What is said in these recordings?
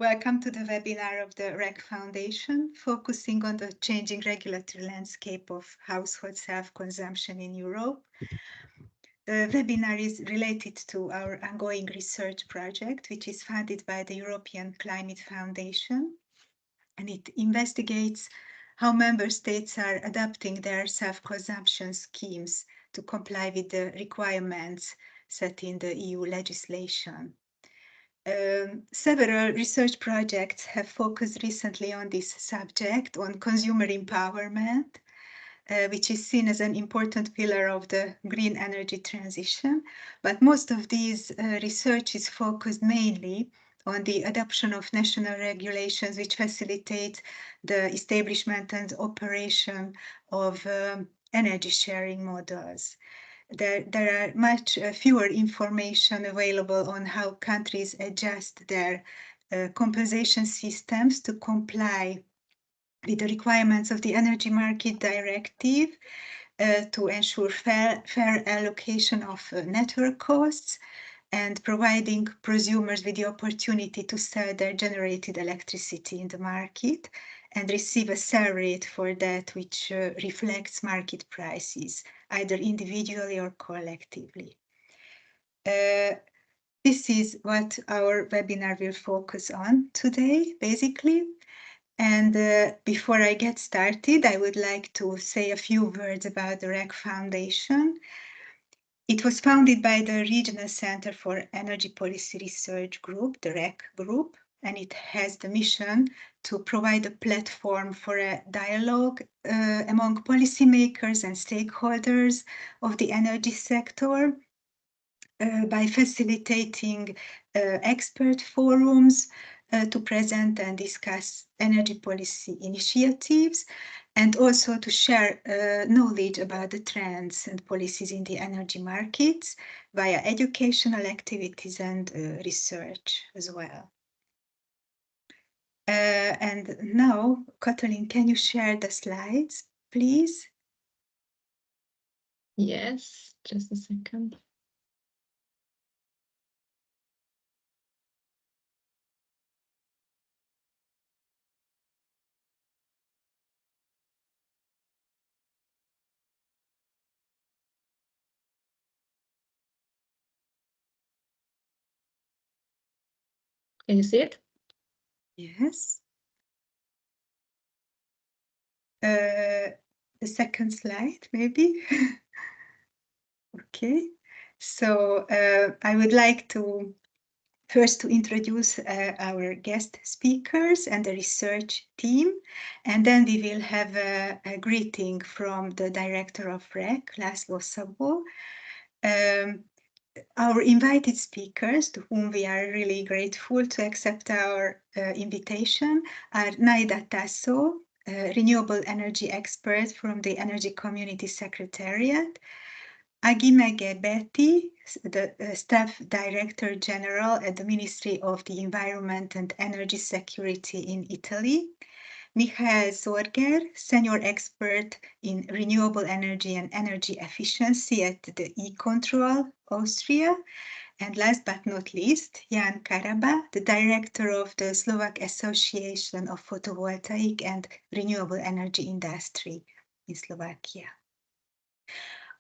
Welcome to the webinar of the REC Foundation, focusing on the changing regulatory landscape of household self-consumption in Europe. The webinar is related to our ongoing research project, which is funded by the European Climate Foundation, and it investigates how member states are adapting their self-consumption schemes to comply with the requirements set in the EU legislation. Several research projects have focused recently on this subject, on consumer empowerment, which is seen as an important pillar of the green energy transition. But most of these research is focused mainly on the adoption of national regulations which facilitate the establishment and operation of energy sharing models. There are much fewer information available on how countries adjust their compensation systems to comply with the requirements of the Energy Market Directive to ensure fair allocation of network costs and providing prosumers with the opportunity to sell their generated electricity in the market and receive a sell rate for that which reflects market prices, either individually or collectively. This is what our webinar will focus on today, basically. And before I get started, I would like to say a few words about the REC Foundation. It was founded by the Regional Center for Energy Policy Research Group, the REC Group, and it has the mission to provide a platform for a dialogue among policymakers and stakeholders of the energy sector by facilitating expert forums to present and discuss energy policy initiatives, and also to share knowledge about the trends and policies in the energy markets via educational activities and research as well. And now, Katalin, can you share the slides, please? Yes, just a second. Can you see it? Yes. The second slide, maybe. Okay. So I would like to first introduce our guest speakers and the research team, and then we will have a greeting from the director of REC, László Szabó. Our invited speakers, to whom we are really grateful to accept our invitation, are Naida Tasso, renewable energy expert from the Energy Community Secretariat, Agimege Betty, the Staff Director General at the Ministry of the Environment and Energy Security in Italy, Michael Sorger, Senior Expert in Renewable Energy and Energy Efficiency at the E-Control, Austria, and last but not least, Jan Karaba, the Director of the Slovak Association of Photovoltaic and Renewable Energy Industry in Slovakia.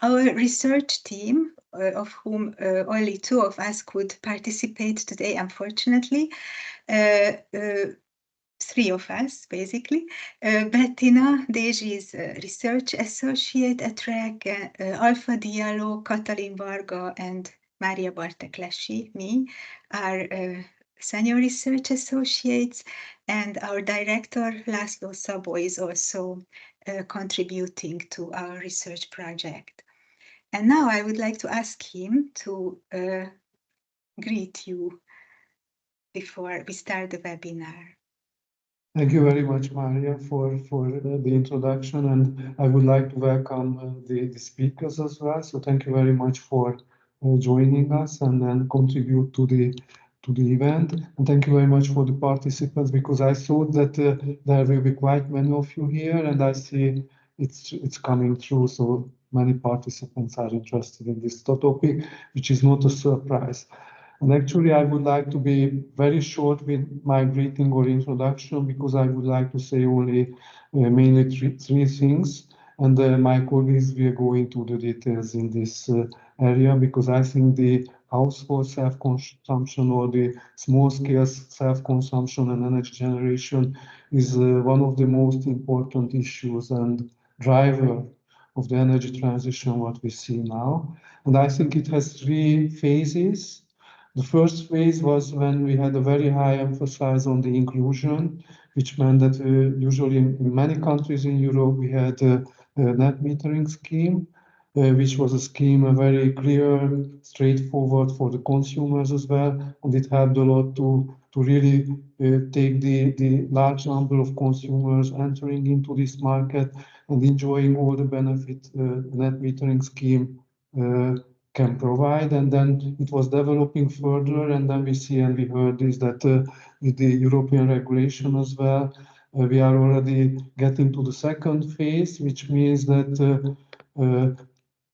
Our research team, of whom only two of us could participate today, unfortunately, three of us, basically. Bettina Dezsi is a research associate at REC, Alfa Diallo, Katalin Varga, and Mária Barteklesi, me, are senior research associates, and our director, László Szabó, is also contributing to our research project. And now I would like to ask him to greet you before we start the webinar. Thank you very much, Maria, for the introduction, and I would like to welcome the speakers as well. So thank you very much for joining us and then contribute to the event. And thank you very much for the participants, because I thought that there will be quite many of you here, and I see it's coming through. So many participants are interested in this topic, which is not a surprise. And actually, I would like to be very short with my greeting or introduction because I would like to say only mainly three things. And my colleagues will go into the details in this area because I think the household self-consumption or the small-scale self-consumption and energy generation is one of the most important issues and driver of the energy transition what we see now. And I think it has three phases. The first phase was when we had a very high emphasis on the inclusion, which meant that usually in many countries in Europe we had a net metering scheme, which was a scheme very clear, straightforward for the consumers as well, and it helped a lot to really take the large number of consumers entering into this market and enjoying all the benefit net metering scheme can provide. And then it was developing further, and then we see and we heard is that with the European regulation as well, we are already getting to the second phase, which means that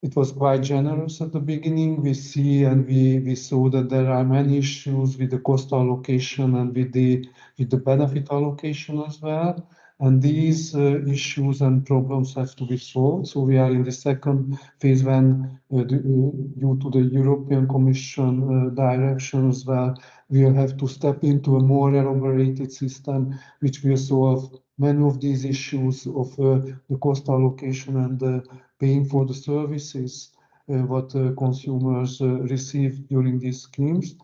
it was quite generous at the beginning. We see and we saw that there are many issues with the cost allocation and with the benefit allocation as well. And these issues and problems have to be solved. So we are in the second phase when, due to the European Commission direction as well, we will have to step into a more elaborated system, which will solve many of these issues of the cost allocation and paying for the services what consumers receive during these schemes.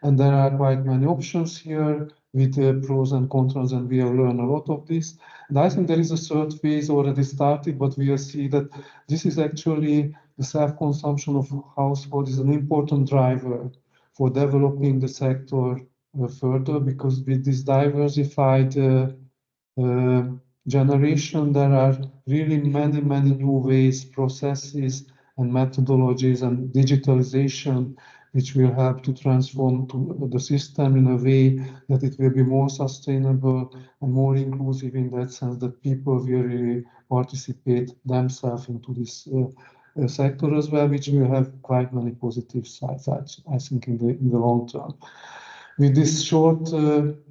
And there are quite many options here with pros and cons, and we will learn a lot of this. And I think there is a third phase already started, but we will see that this is actually the self-consumption of households is an important driver for developing the sector further, because with this diversified generation, there are really many, many new ways, processes, and methodologies and digitalization, which will help to transform the system in a way that it will be more sustainable and more inclusive in that sense that people will really participate themselves into this sector as well, which will have quite many positive sides, I think, in the long term. With this short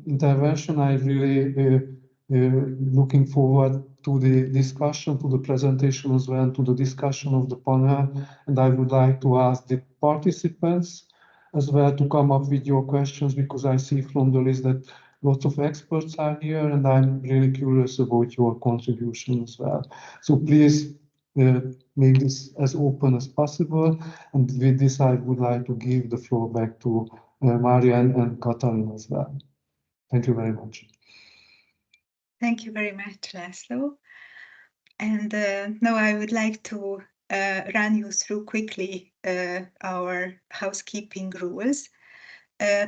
intervention, I really looking forward to the discussion, to the presentation as well, and to the discussion of the panel. And I would like to ask the participants as well to come up with your questions, because I see from the list that lots of experts are here, and I'm really curious about your contribution as well. So please make this as open as possible. And with this, I would like to give the floor back to Maria and Katalin as well. Thank you very much. Thank you very much, László. And now I would like to run you through quickly our housekeeping rules.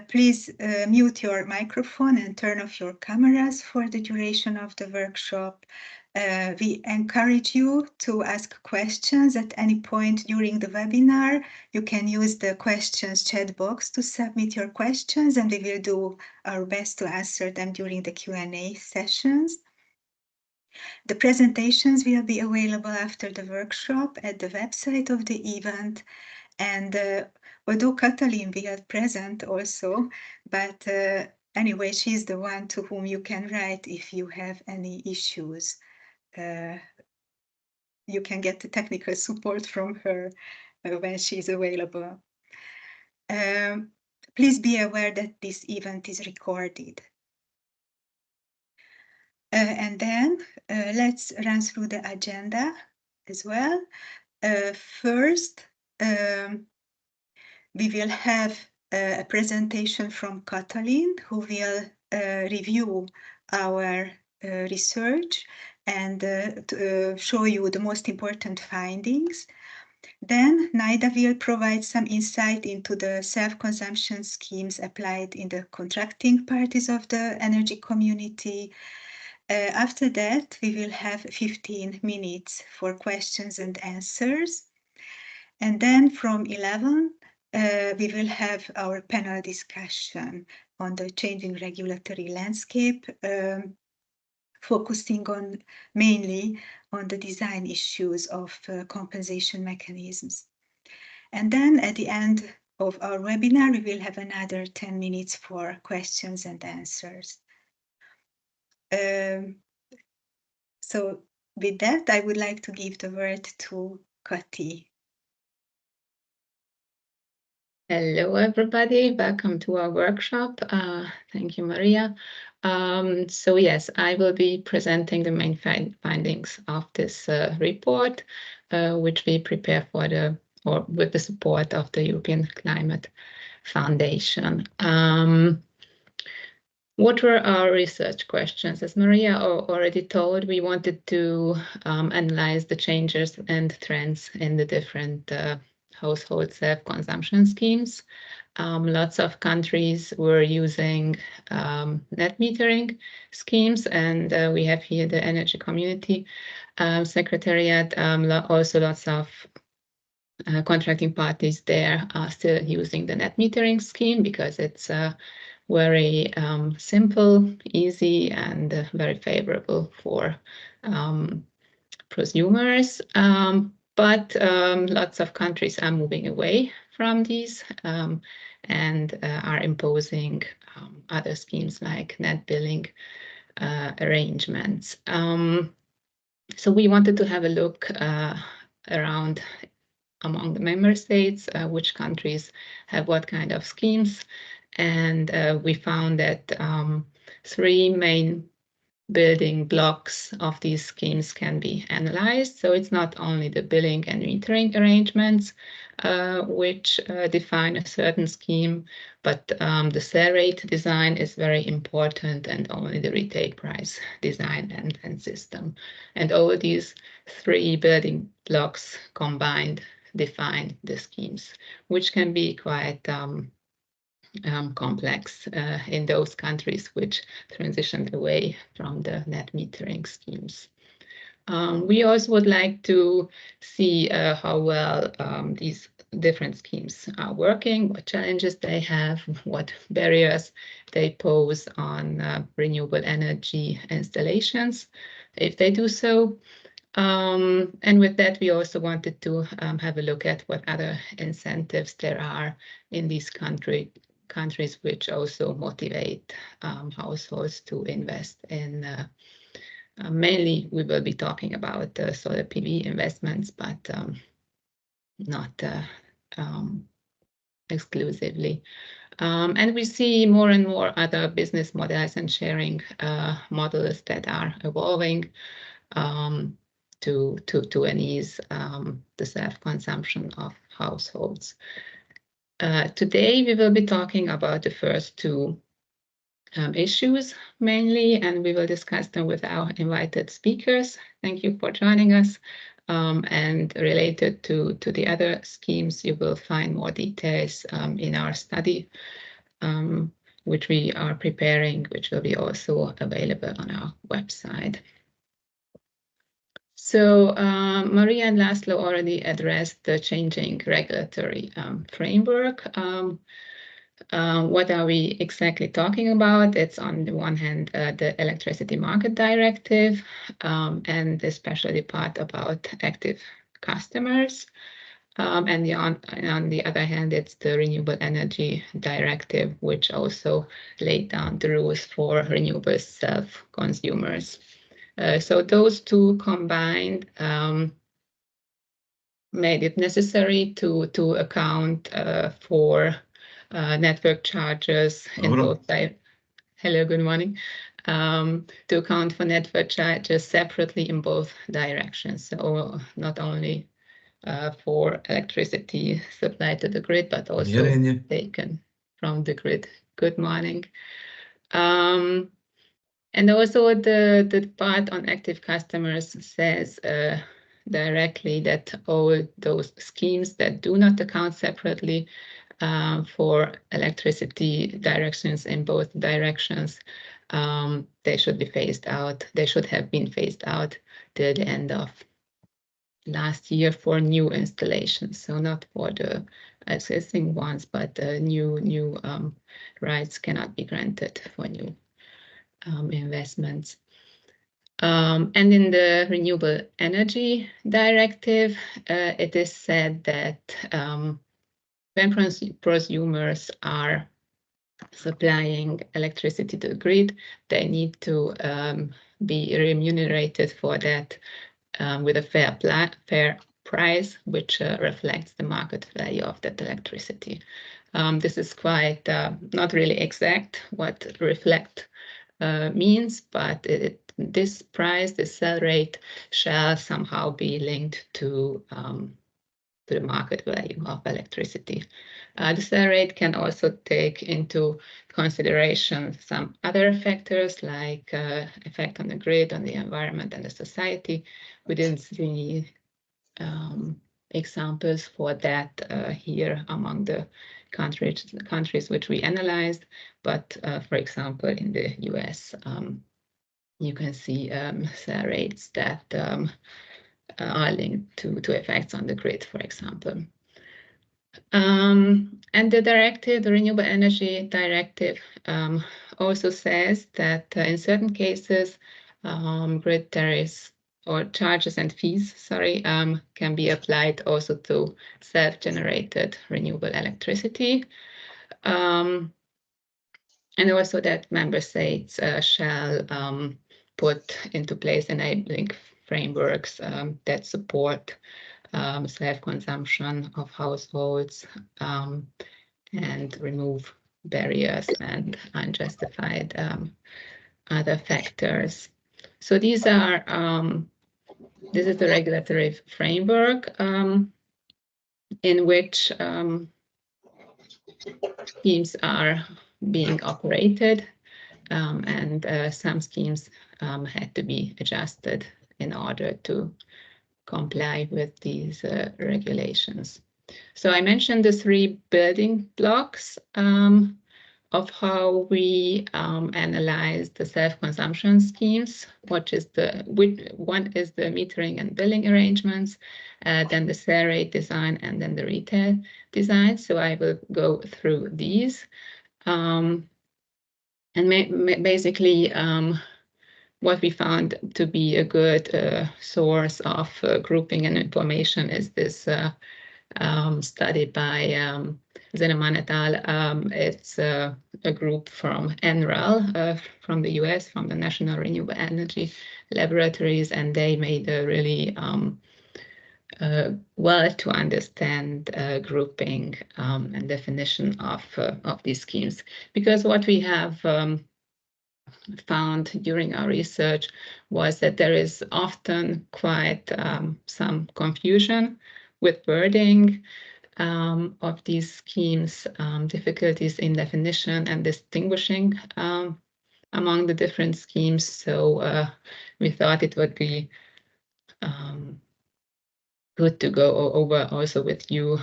Please mute your microphone and turn off your cameras for the duration of the workshop. We encourage you to ask questions at any point during the webinar. You can use the questions chat box to submit your questions, and we will do our best to answer them during the Q&A sessions. The presentations will be available after the workshop at the website of the event. And although Katalin will present also, but anyway, she's the one to whom you can write if you have any issues. You can get the technical support from her when she's available. Please be aware that this event is recorded. And then let's run through the agenda as well. First, we will have a presentation from Katalin, who will review our research and show you the most important findings. Then Naida will provide some insight into the self-consumption schemes applied in the contracting parties of the energy community. After that, we will have 15 minutes for questions and answers. And then from 11, we will have our panel discussion on the changing regulatory landscape, focusing mainly on the design issues of compensation mechanisms. And then at the end of our webinar, we will have another 10 minutes for questions and answers. So with that, I would like to give the word to Kati. Hello, everybody. Welcome to our workshop. Thank you, Maria. So yes, I will be presenting the main findings of this report, which we prepare with the support of the European Climate Foundation. What were our research questions? As Maria already told, we wanted to analyze the changes and trends in the different household self-consumption schemes. Lots of countries were using net metering schemes, and we have here the Energy Community Secretariat. Also, lots of contracting parties there are still using the net metering scheme because it's very simple, easy, and very favorable for prosumers. But lots of countries are moving away from these and are imposing other schemes like net billing arrangements. So we wanted to have a look around among the member states, which countries have what kind of schemes. And we found that 3 main building blocks of these schemes can be analyzed. So it's not only the billing and metering arrangements which define a certain scheme, but the sale rate design is very important, and only the retail price design and system. And all these 3 building blocks combined define the schemes, which can be quite complex in those countries which transitioned away from the net metering schemes. We also would like to see how well these different schemes are working, what challenges they have, what barriers they pose on renewable energy installations, if they do so. And with that, we also wanted to have a look at what other incentives there are in these countries which also motivate households to invest in, mainly we will be talking about solar PV investments, but not exclusively. And we see more and more other business models and sharing models that are evolving to ease the self-consumption of households. Today, we will be talking about the first 2 issues mainly, and we will discuss them with our invited speakers. Thank you for joining us. And related to the other schemes, you will find more details in our study, which we are preparing, which will be also available on our website. So Maria and Laszlo already addressed the changing regulatory framework. What are we exactly talking about? It's on the one hand the Electricity Market Directive, and especially part about active customers. And on the other hand, it's the Renewable Energy Directive, which also laid down the rules for renewable self-consumers. So those 2 combined made it necessary to account for network charges in both sides. Hello, good morning. To account for network charges separately in both directions. So not only for electricity supplied to the grid, but also taken from the grid. Good morning. And also the part on active customers says directly that all those schemes that do not account separately for electricity directions in both directions, they should be phased out. They should have been phased out till the end of last year for new installations. So not for the existing ones, but new rights cannot be granted for new investments. And in the Renewable Energy Directive, it is said that when prosumers are supplying electricity to the grid, they need to be remunerated for that with a fair price, which reflects the market value of that electricity. This is quite not really exact what reflect means, but this price, the sell rate, shall somehow be linked to the market value of electricity. The sell rate can also take into consideration some other factors like effect on the grid, on the environment, and the society. We didn't see examples for that here among the countries which we analyzed, but for example, in the US, you can see sell rates that are linked to effects on the grid, for example. And the directive, the Renewable Energy Directive, also says that in certain cases, grid tariffs or charges and fees, sorry, can be applied also to self-generated renewable electricity. And also that member states shall put into place enabling frameworks that support self-consumption of households and remove barriers and unjustified other factors. So these are this is the regulatory framework in which schemes are being operated, and some schemes had to be adjusted in order to comply with these regulations. So I mentioned the three building blocks of how we analyze the self-consumption schemes. One is the metering and billing arrangements, then the sell rate design, and then the retail design. So I will go through these. And basically, what we found to be a good source of grouping and information is this study by Zinnemann et al. It's a group from NREL, from the US, from the National Renewable Energy Laboratories, and they made a really well to understand grouping and definition of these schemes. Because what we have found during our research was that there is often quite some confusion with wording of these schemes, difficulties in definition and distinguishing among the different schemes. So we thought it would be good to go over also with you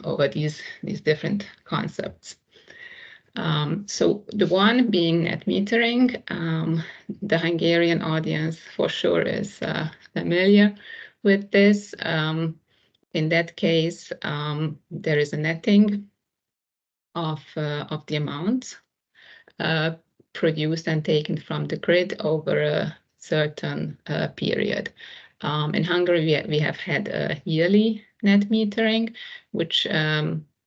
over these different concepts. So the one being net metering, the Hungarian audience for sure is familiar with this. In that case, there is a netting of the amounts produced and taken from the grid over a certain period. In Hungary, we have had a yearly net metering, which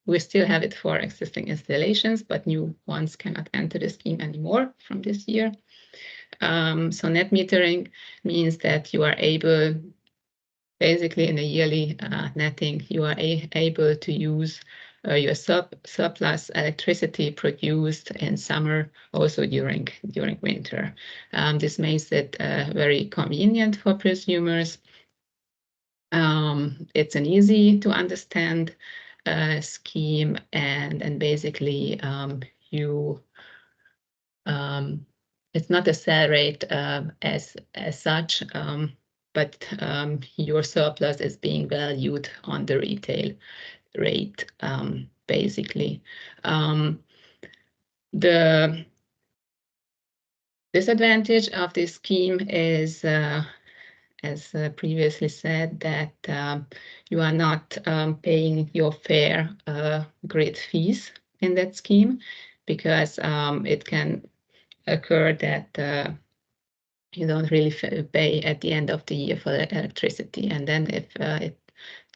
we still have it for existing installations, but new ones cannot enter the scheme anymore from this year. So net metering means that you are able, basically in a yearly netting, you are able to use your surplus electricity produced in summer, also during winter. This makes it very convenient for prosumers. It's an easy to understand scheme, and basically it's not a sell rate as such, but your surplus is being valued on the retail rate, basically. The disadvantage of this scheme is, as previously said, that you are not paying your fair grid fees in that scheme, because it can occur that you don't really pay at the end of the year for the electricity, and then if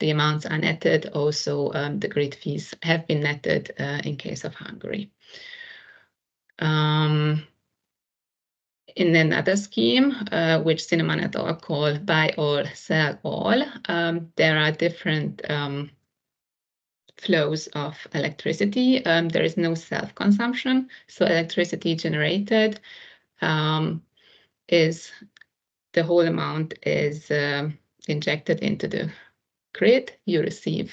the amounts are netted. Also, the grid fees have been netted in case of Hungary. In another scheme, which Cinnamon et al. Call buy all, sell all, there are different flows of electricity. There is no self-consumption, so electricity generated is the whole amount is injected into the grid. You receive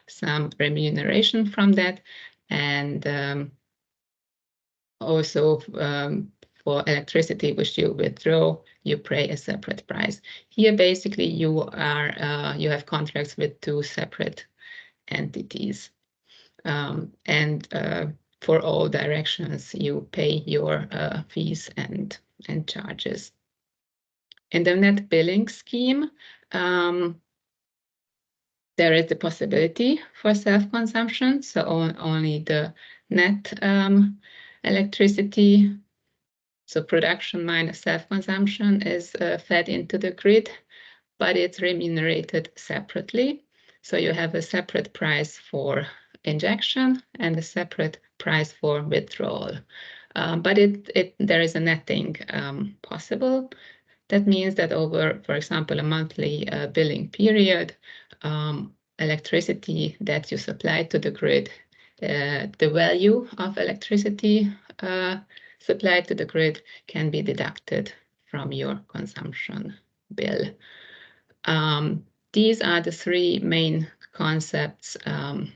some remuneration from that, and also for electricity which you withdraw, you pay a separate price. Here, basically, you have contracts with two separate entities, and for all directions, you pay your fees and charges. In the net billing scheme, there is the possibility for self-consumption, so only the net electricity, so production minus self-consumption, is fed into the grid, but it's remunerated separately. So you have a separate price for injection and a separate price for withdrawal. But there is a netting possible. That means that over, for example, a monthly billing period, electricity that you supply to the grid, the value of electricity supplied to the grid can be deducted from your consumption bill. These are the three main concepts from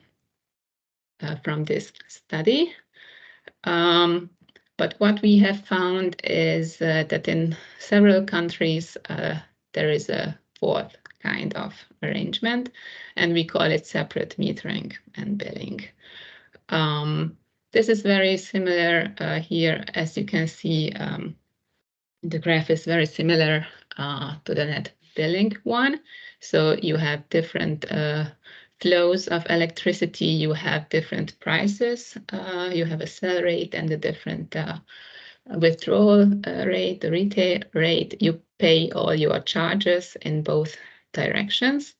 this study. But what we have found is that in several countries, there is a fourth kind of arrangement, and we call it separate metering and billing. This is very similar here. As you can see, the graph is very similar to the net billing one. So you have different flows of electricity, you have different prices, you have a sell rate and a different withdrawal rate, the retail rate. You pay all your charges in both directions.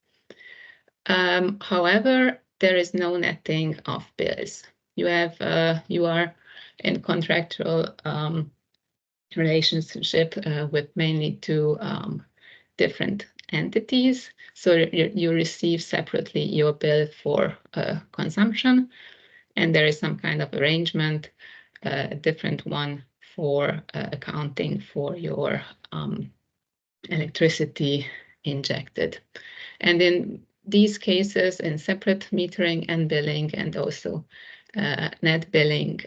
However, there is no netting of bills. You are in contractual relationship with mainly two different entities. So you receive separately your bill for consumption, and there is some kind of arrangement, a different one for accounting for your electricity injected. And in these cases, in separate metering and billing, and also net billing,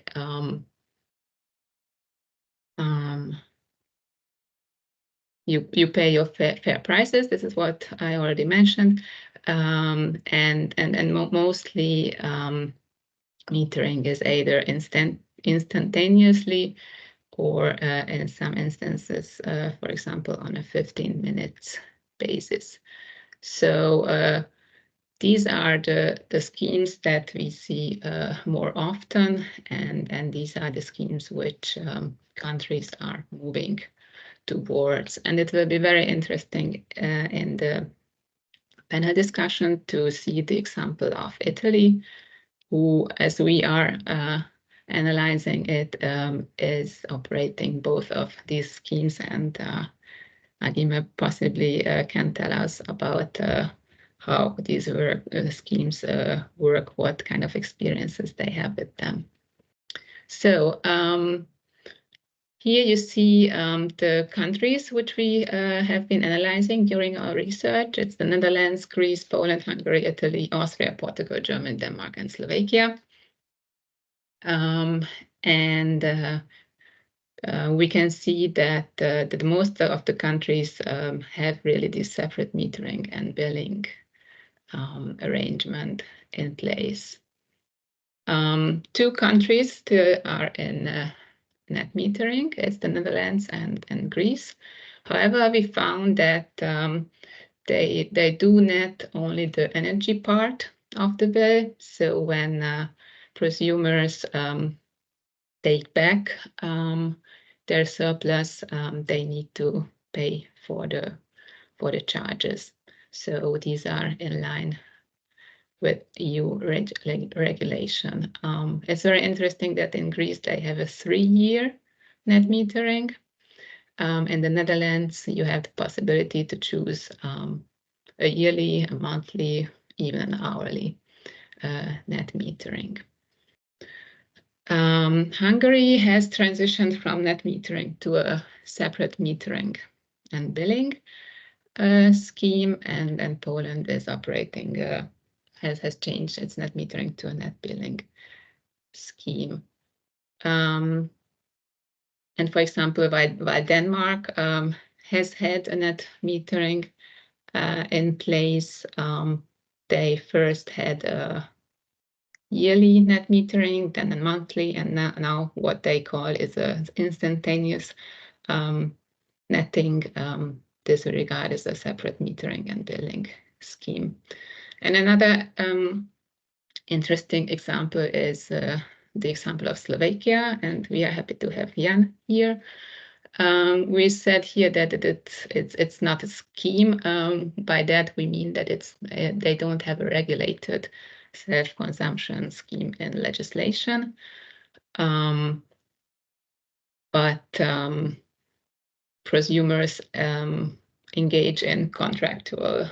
you pay your fair prices. This is what I already mentioned, and mostly metering is either instantaneously or in some instances, for example, on a 15 minutes basis. So these are the schemes that we see more often, and these are the schemes which countries are moving towards. And it will be very interesting in the panel discussion to see the example of Italy, who, as we are analyzing it, is operating both of these schemes. And Nadima possibly can tell us about how these schemes work, what kind of experiences they have with them. So here you see the countries which we have been analyzing during our research. It's the Netherlands, Greece, Poland, Hungary, Italy, Austria, Portugal, Germany, Denmark, and Slovakia. We can see that most of the countries have really this separate metering and billing arrangement in place. Two countries still are in net metering. It's the Netherlands and Greece. However, we found that they do net only the energy part of the bill. So when prosumers take back their surplus, they need to pay for the charges. So these are in line with EU regulation. It's very interesting that in Greece they have a 3-year net metering. In the Netherlands, you have the possibility to choose a yearly, a monthly, even an hourly net metering. Hungary has transitioned from net metering to a separate metering and billing scheme, and Poland is operating, has changed its net metering to a net billing scheme. And for example, while Denmark has had a net metering in place, they first had a yearly net metering, then a monthly, and now what they call is an instantaneous netting. This regard is a separate metering and billing scheme. And another interesting example is the example of Slovakia, and we are happy to have Jan here. We said here that it's not a scheme. By that we mean that they don't have a regulated self-consumption scheme in legislation, but prosumers engage in contractual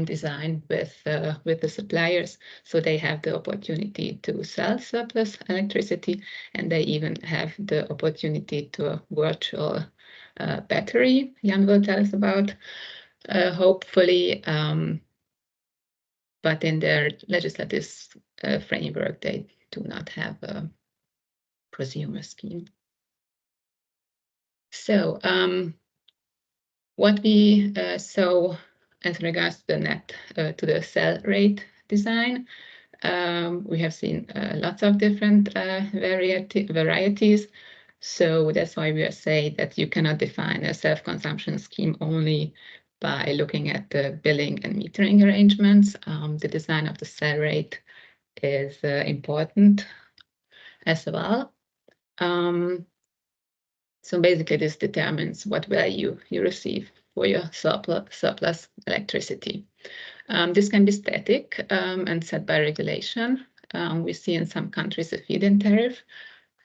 design with the suppliers, so they have the opportunity to sell surplus electricity, and they even have the opportunity to a virtual battery. Jan will tell us about, hopefully, but in their legislative framework, they do not have a prosumer scheme. So what we saw as regards to the net to the cell rate design, we have seen lots of different varieties. So that's why we are saying that you cannot define a self-consumption scheme only by looking at the billing and metering arrangements. The design of the cell rate is important as well. So basically, this determines what value you receive for your surplus electricity. This can be static and set by regulation. We see in some countries a feed-in tariff,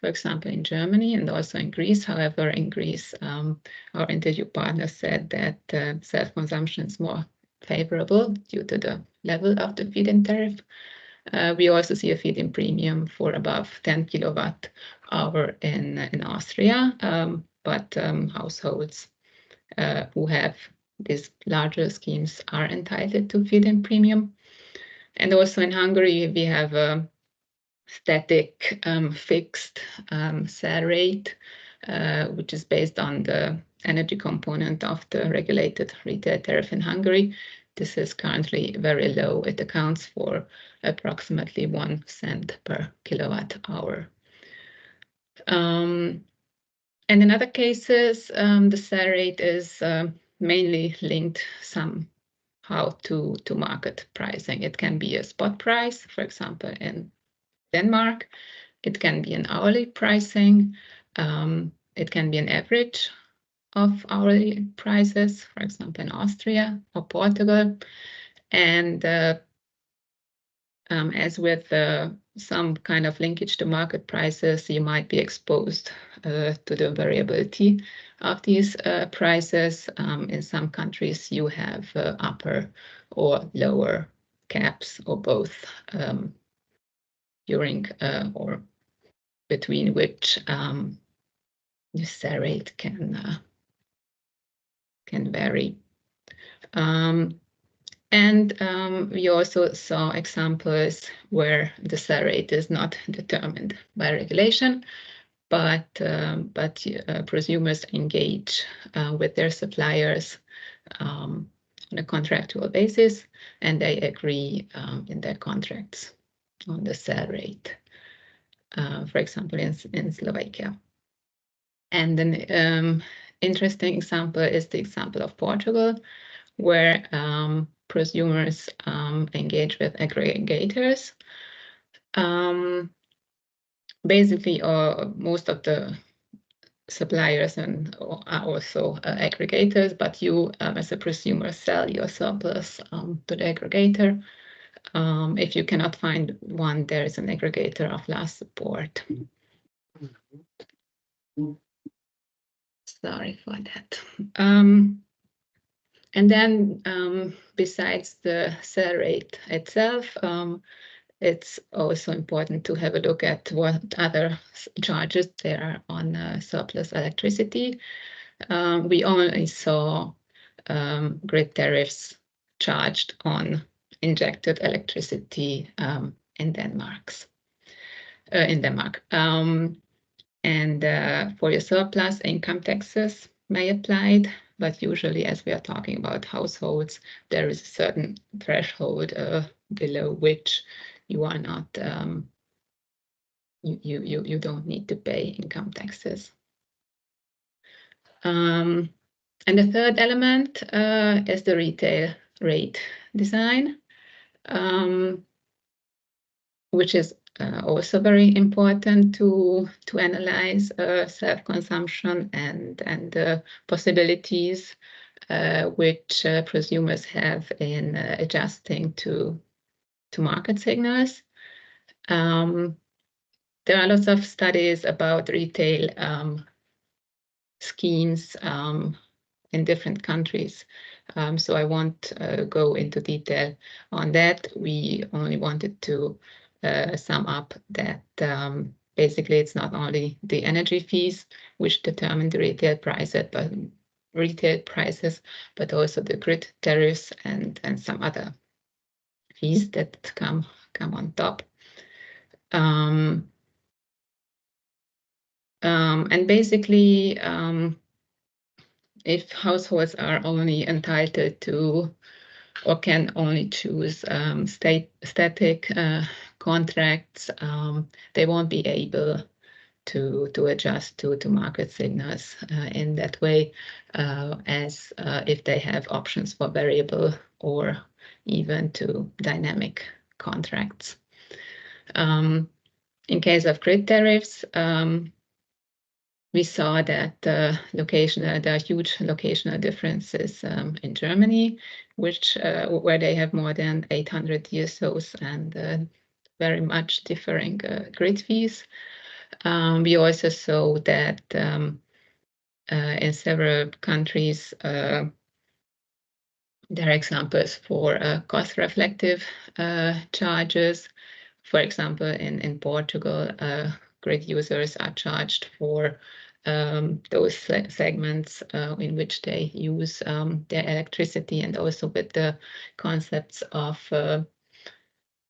for example, in Germany and also in Greece. However, in Greece, our interview partner said that self-consumption is more favorable due to the level of the feed-in tariff. We also see a feed-in premium for above 10 kilowatt hour in Austria, but households who have these larger schemes are entitled to feed-in premium. And also in Hungary, we have a static fixed cell rate, which is based on the energy component of the regulated retail tariff in Hungary. This is currently very low. It accounts for approximately 1 cent per kilowatt hour. And in other cases, the cell rate is mainly linked somehow to market pricing. It can be a spot price, for example, in Denmark. It can be an hourly pricing. It can be an average of hourly prices, for example, in Austria or Portugal. And as with some kind of linkage to market prices, you might be exposed to the variability of these prices. In some countries, you have upper or lower caps or both during or between which the cell rate can vary. And we also saw examples where the cell rate is not determined by regulation, but prosumers engage with their suppliers on a contractual basis, and they agree in their contracts on the cell rate, for example, in Slovakia. And an interesting example is the example of Portugal, where prosumers engage with aggregators. Basically, most of the suppliers and are also aggregators, but you as a prosumer sell your surplus to the aggregator. If you cannot find one, there is an aggregator of last support. Sorry for that. And then besides the sell rate itself, it's also important to have a look at what other charges there are on surplus electricity. We only saw grid tariffs charged on injected electricity in Denmark. And for your surplus, income taxes may apply, but usually, as we are talking about households, there is a certain threshold below which you are not you don't need to pay income taxes. And the third element is the retail rate design, which is also very important to analyze self-consumption and the possibilities which prosumers have in adjusting to market signals. There are lots of studies about retail schemes in different countries, so I won't go into detail on that. We only wanted to sum up that basically it's not only the energy fees which determine the retail prices, but also the grid tariffs and some other fees that come on top. And basically, if households are only entitled to or can only choose static contracts, they won't be able to adjust to market signals in that way as if they have options for variable or even to dynamic contracts. In case of grid tariffs, we saw that there are huge locational differences in Germany, where they have more than 800 DSOs and very much differing grid fees. We also saw that in several countries there are examples for cost-reflective charges. For example, in Portugal, grid users are charged for those segments in which they use their electricity, and also with the concepts of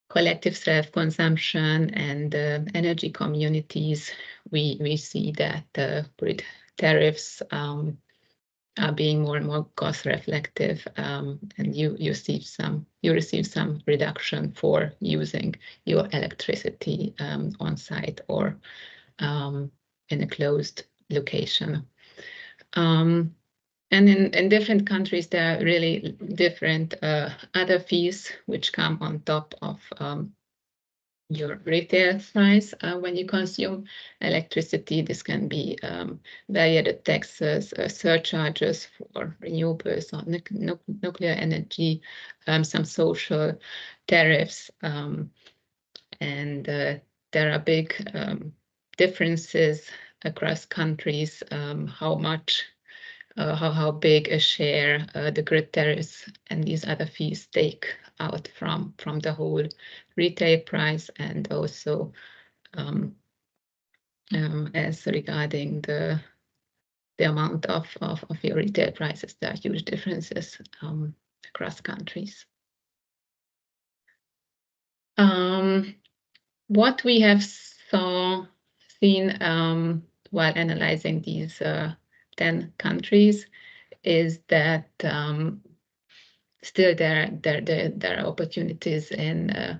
collective self-consumption and energy communities, we see that grid tariffs are being more and more cost-reflective, and you receive some reduction for using your electricity on site or in a closed location. And in different countries, there are really different other fees which come on top of your retail price when you consume electricity. This can be value-added taxes, surcharges for renewables or nuclear energy, some social tariffs, and there are big differences across countries how big a share the grid tariffs and these other fees take out from the whole retail price, and also as regarding the amount of your retail prices, there are huge differences across countries. What we have seen while analyzing these 10 countries is that still there are opportunities in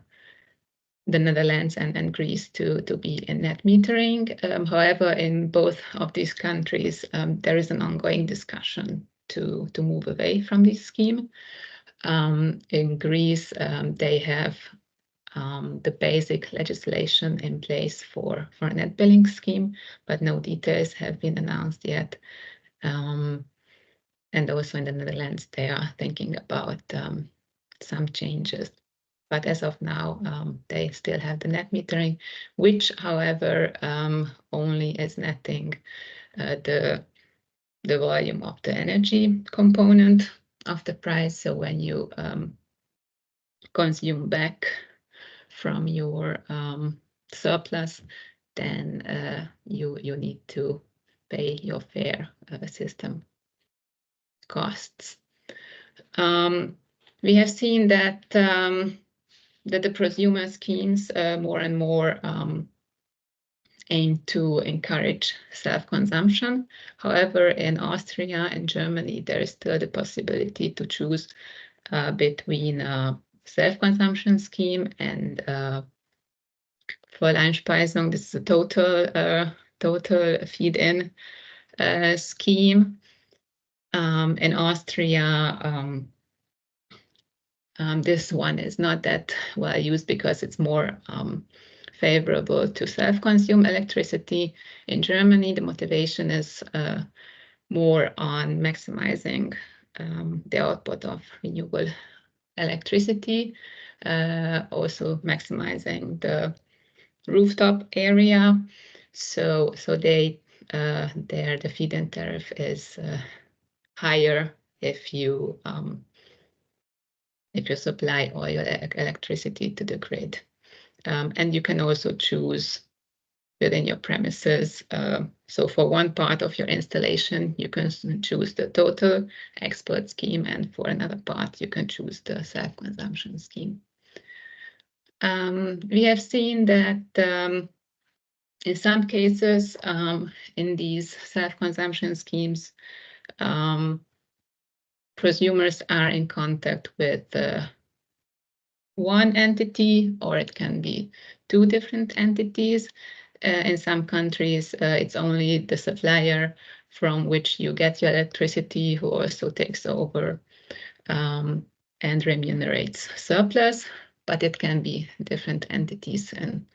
the Netherlands and Greece to be in net metering. However, in both of these countries, there is an ongoing discussion to move away from this scheme. In Greece, they have the basic legislation in place for a net billing scheme, but no details have been announced yet. And also in the Netherlands, they are thinking about some changes. But as of now, they still have the net metering, which, however, only is netting the volume of the energy component of the price. So when you consume back from your surplus, then you need to pay your fair system costs. We have seen that that the prosumer schemes more and more aim to encourage self-consumption. However, in Austria and Germany, there is still the possibility to choose between a self-consumption scheme and Fräuleinspeisung. This is a total feed-in scheme. In Austria, this one is not that well used because it's more favorable to self-consume electricity. In Germany, the motivation is more on maximizing the output of renewable electricity, also maximizing the rooftop area. So the feed-in tariff is higher if you supply all your electricity to the grid. And you can also choose within your premises. So for one part of your installation, you can choose the total export scheme, and for another part, you can choose the self-consumption scheme. We have seen that in some cases, in these self-consumption schemes, prosumers are in contact with one entity, or it can be two different entities. In some countries, it's only the supplier from which you get your electricity who also takes over and remunerates surplus, but it can be different entities. In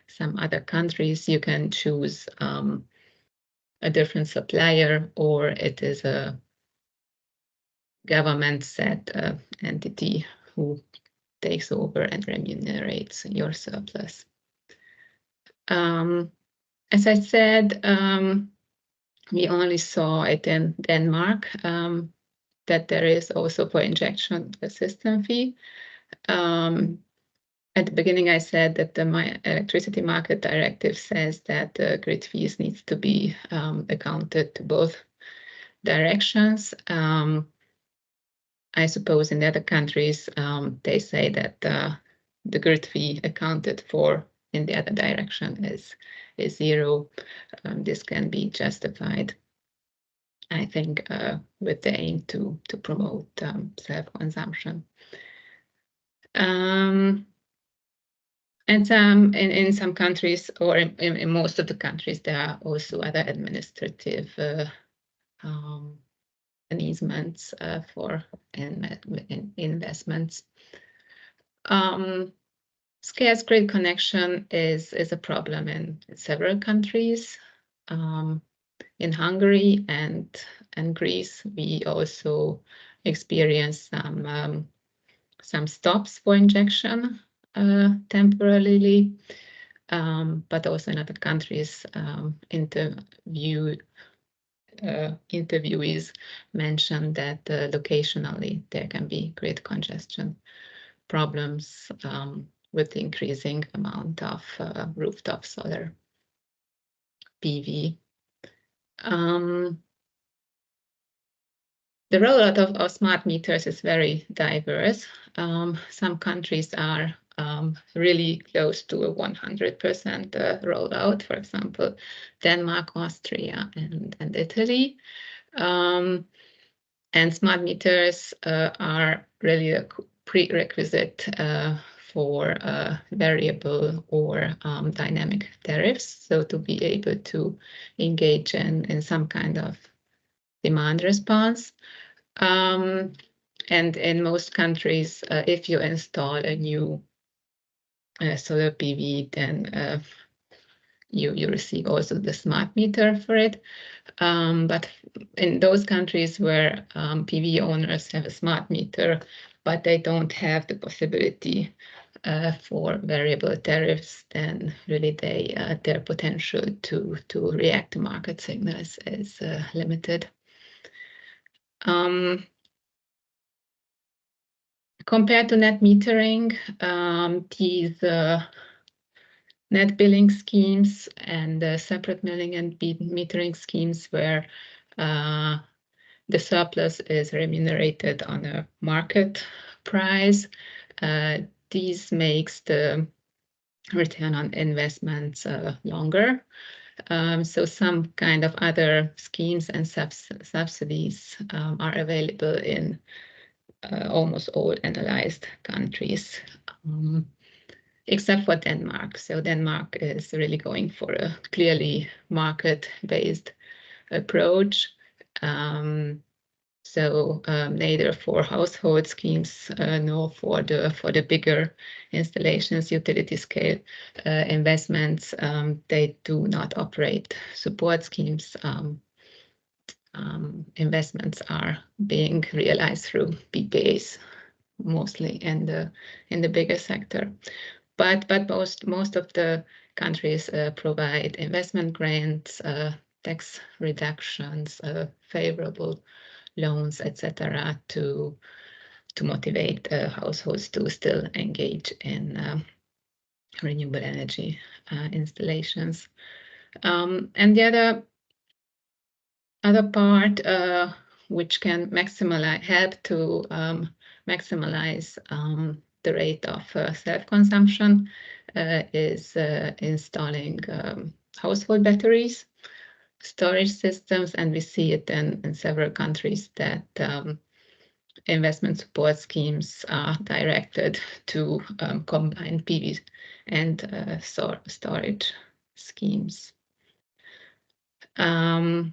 some other countries, you can choose a different supplier, or it is a government set entity who takes over and remunerates your surplus. As I said, we only saw it in Denmark, that there is also for injection a system fee. At the beginning, I said that the Electricity Market Directive says that the grid fees needs to be accounted to both directions. I suppose in the other countries, they say that the grid fee accounted for in the other direction is zero. This can be justified, I think, with the aim to promote self-consumption. And in some countries, or in most of the countries, there are also other administrative easements for investments. Scarce grid connection is a problem in several countries. In Hungary and Greece, we also experienced some stops for injection temporarily, but also in other countries, interviewees mentioned that occasionally there can be grid congestion problems with the increasing amount of rooftop solar PV. The rollout of smart meters is very diverse. Some countries are really close to a 100% rollout, for example, Denmark, Austria, and Italy. And smart meters are really a prerequisite for variable or dynamic tariffs. So to be able to engage in some kind of demand response. And in most countries, if you install a new solar PV, then you receive also the smart meter for it. But in those countries where PV owners have a smart meter, but they don't have the possibility for variable tariffs, then really their potential to react to market signals is limited. Compared to net metering, these net billing schemes and separate billing and metering schemes where the surplus is remunerated on a market price. These makes the return on investments longer. So some kind of other schemes and subsidies are available in almost all analyzed countries, except for Denmark. So Denmark is really going for a clearly market-based approach. So neither for household schemes nor for the bigger installations, utility scale investments, they do not operate support schemes. Investments are being realized through PPAs, mostly in the bigger sector. But most of the countries provide investment grants, tax reductions, favorable loans, etc., to motivate households to still engage in renewable energy installations. And the other part which can help to maximize the rate of self-consumption is installing household batteries, storage systems, and we see it in several countries that investment support schemes are directed to combine PV and storage schemes. And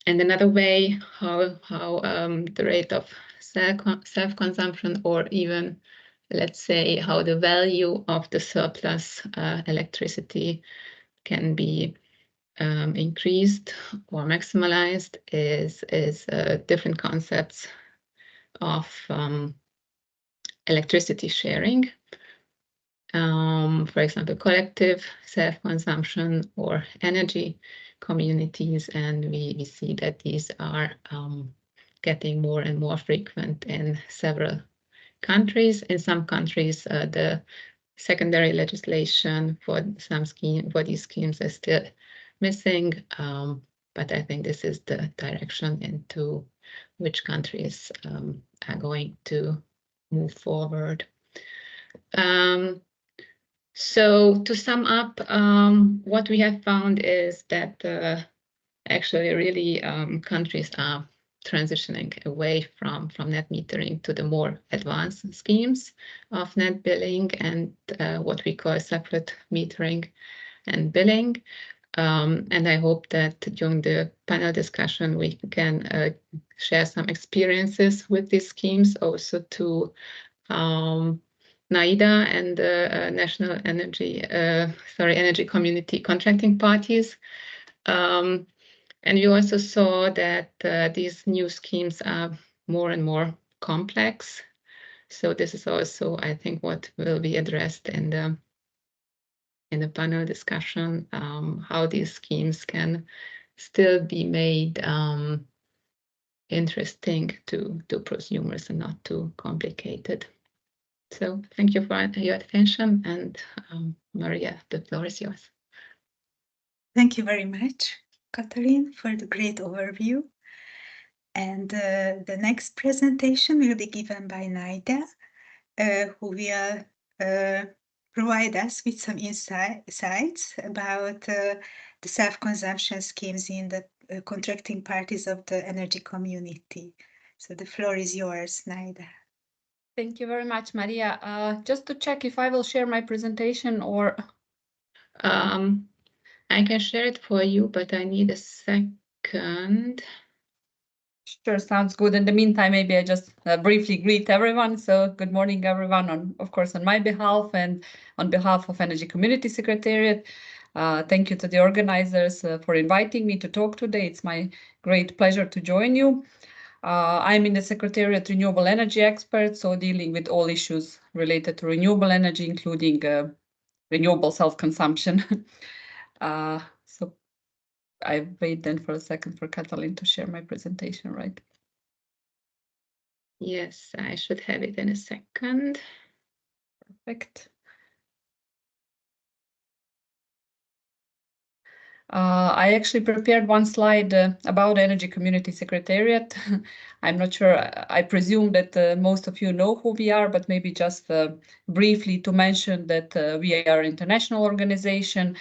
another way how the rate of self-consumption, or even, let's say, how the value of the surplus electricity can be increased or maximized is different concepts of electricity sharing. For example, collective self-consumption or energy communities, and we see that these are getting more and more frequent in several countries. In some countries, the secondary legislation for these schemes is still missing, but I think this is the direction into which countries are going to move forward. So to sum up, what we have found is that actually really countries are transitioning away from net metering to the more advanced schemes of net billing and what we call separate metering and billing. And I hope that during the panel discussion we can share some experiences with these schemes, also to NAIDA and the National Energy Community contracting parties. And we also saw that these new schemes are more and more complex. So this is also, I think, what will be addressed in the panel discussion, how these schemes can still be made interesting to prosumers and not too complicated. So thank you for your attention, and Maria, the floor is yours. Thank you very much, Katalin, for the great overview. And the next presentation will be given by Naida, who will provide us with some insights about the self-consumption schemes in the contracting parties of the energy community. So the floor is yours, Naida. Thank you very much, Maria. Just to check if I will share my presentation or... I can share it for you, but I need a second. Sure, sounds good. In the meantime, maybe I just briefly greet everyone. So good morning, everyone, of course, on my behalf and on behalf of Energy Community Secretariat. Thank you to the organizers for inviting me to talk today. It's my great pleasure to join you. I'm in the Secretariat Renewable Energy Expert, so dealing with all issues related to renewable energy, including renewable self-consumption. So I wait then for a second for Katalin to share my presentation, right? Yes, I should have it in a second. Perfect. I actually prepared one slide about Energy Community Secretariat. I'm not sure, I presume that most of you know who we are, but maybe just briefly to mention that we are an international organization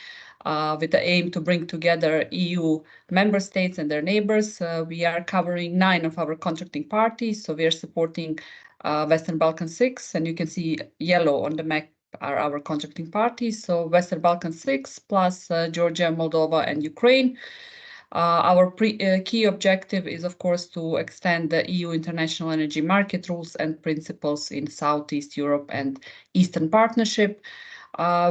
with the aim to bring together EU member states and their neighbors. We are covering 9 of our contracting parties, so we are supporting Western Balkan 6, and you can see yellow on the map are our contracting parties, so Western Balkan 6 plus Georgia, Moldova, and Ukraine. Our key objective is, of course, to extend the EU international energy market rules and principles in Southeast Europe and Eastern Partnership.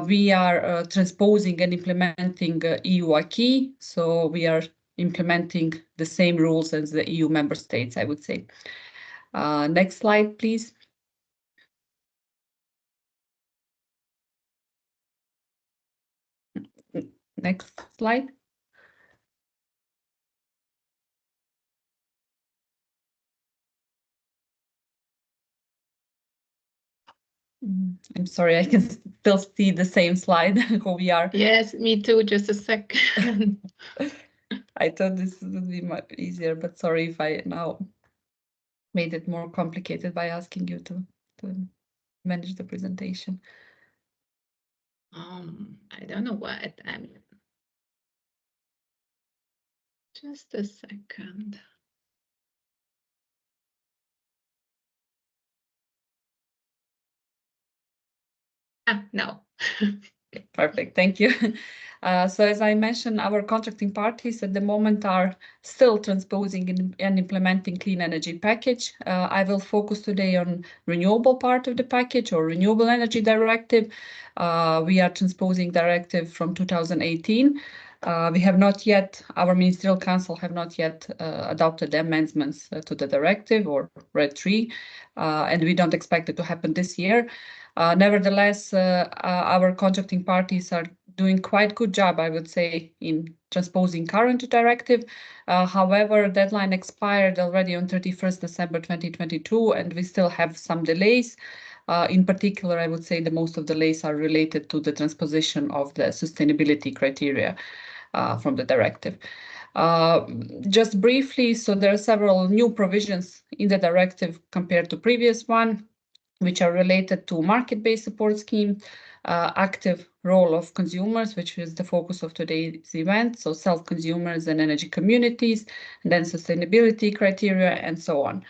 We are transposing and implementing EU acquis, so we are implementing the same rules as the EU member states, I would say. Next slide, please. Next slide. I'm sorry, I can still see the same slide, who we are. Yes, me too, just a second. I thought this would be much easier, but sorry if I now made it more complicated by asking you to manage the presentation. I don't know what I'm. Just a second. No. Perfect, thank you. So as I mentioned, our contracting parties at the moment are still transposing and implementing clean energy package. I will focus today on renewable part of the package or renewable energy directive. We are transposing directive from 2018. We have not yet, our ministerial council have not yet adopted the amendments to the directive or RED 3, and we don't expect it to happen this year. Nevertheless, our contracting parties are doing quite good job, I would say, in transposing current directive. However, deadline expired already on 31st December 2022, and we still have some delays. In particular, I would say the most of the delays are related to the transposition of the sustainability criteria from the directive. Just briefly, so there are several new provisions in the directive compared to previous one, which are related to market-based support scheme, active role of consumers, which is the focus of today's event, so self-consumers and energy communities, and then sustainability criteria, and so on.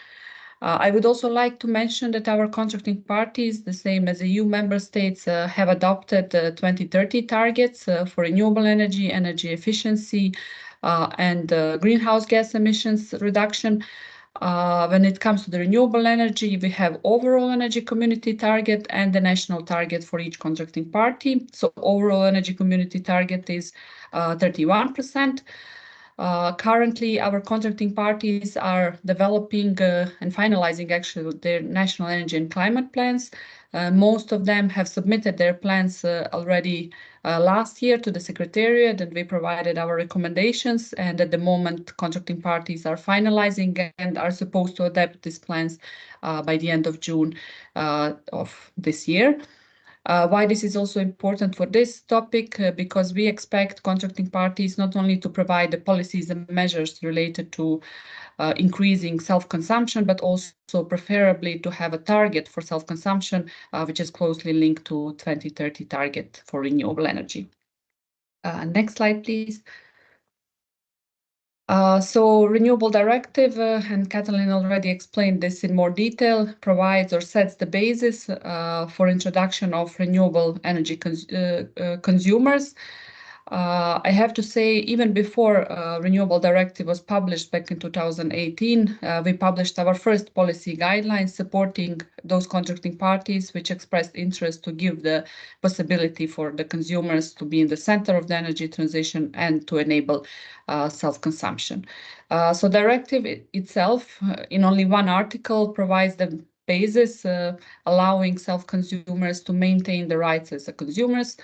I would also like to mention that our contracting parties, the same as EU member states, have adopted 2030 targets for renewable energy, energy efficiency, and greenhouse gas emissions reduction. When it comes to the renewable energy, we have overall energy community target and the national target for each contracting party. So overall energy community target is 31%. Currently, our contracting parties are developing and finalizing actually their national energy and climate plans. Most of them have submitted their plans already last year to the Secretariat, and we provided our recommendations. And at the moment, contracting parties are finalizing and are supposed to adapt these plans by the end of June of this year. Why this is also important for this topic, because we expect contracting parties not only to provide the policies and measures related to increasing self-consumption, but also preferably to have a target for self-consumption, which is closely linked to 2030 target for renewable energy. Next slide, please. So renewable directive, and Katalin already explained this in more detail, provides or sets the basis for introduction of renewable energy consumers. I have to say, even before Renewable Directive was published back in 2018, we published our first policy guidelines supporting those contracting parties which expressed interest to give the possibility for the consumers to be in the center of the energy transition and to enable self-consumption. So directive itself, in only one article, provides the basis allowing self-consumers to maintain the rights as a consumers,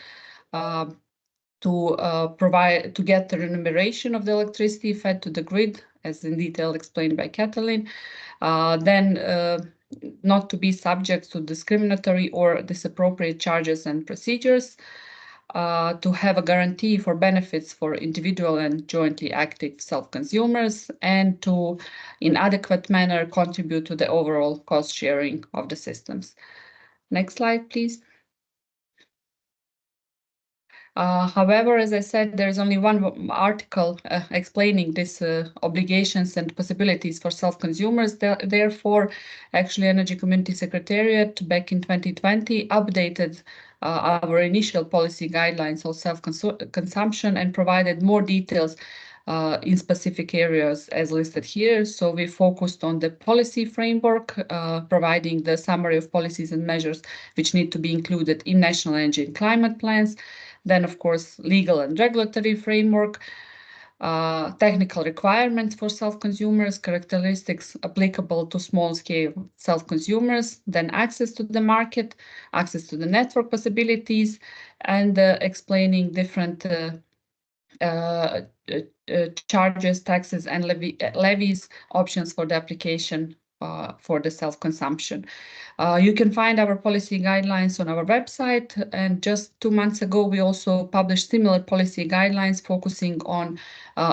to get the remuneration of the electricity fed to the grid, as in detail explained by Katalin, then not to be subject to discriminatory or disappropriate charges and procedures, to have a guarantee for benefits for individual and jointly active self-consumers, and to, in adequate manner, contribute to the overall cost sharing of the systems. Next slide, please. However, as I said, there's only one article explaining these obligations and possibilities for self-consumers. Therefore, actually, Energy Community Secretariat back in 2020 updated our initial policy guidelines on self-consumption and provided more details in specific areas as listed here. So we focused on the policy framework, providing the summary of policies and measures which need to be included in national energy and climate plans. Then, of course, legal and regulatory framework, technical requirements for self-consumers, characteristics applicable to small-scale self-consumers, then access to the market, access to the network possibilities, and explaining different charges, taxes, and levies options for the application for the self-consumption. You can find our policy guidelines on our website, and just 2 months ago we also published similar policy guidelines focusing on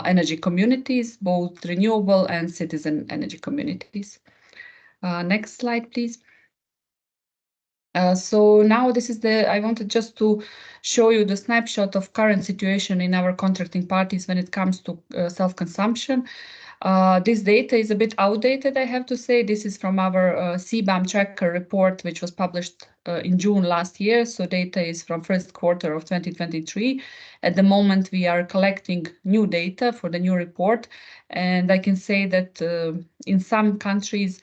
energy communities, both renewable and citizen energy communities. Next slide, please. So now this is I wanted just to show you the snapshot of current situation in our contracting parties when it comes to self-consumption. This data is a bit outdated, I have to say. This is from our CBAM tracker report, which was published in June last year. So data is from first quarter of 2023. At the moment, we are collecting new data for the new report. And I can say that in some countries,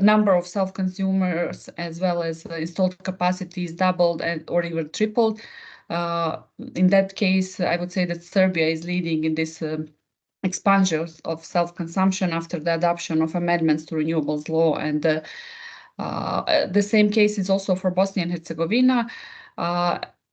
number of self-consumers as well as installed capacities doubled or even tripled. In that case, I would say that Serbia is leading in this expansion of self-consumption after the adoption of amendments to renewables law, and the same case is also for Bosnia and Herzegovina.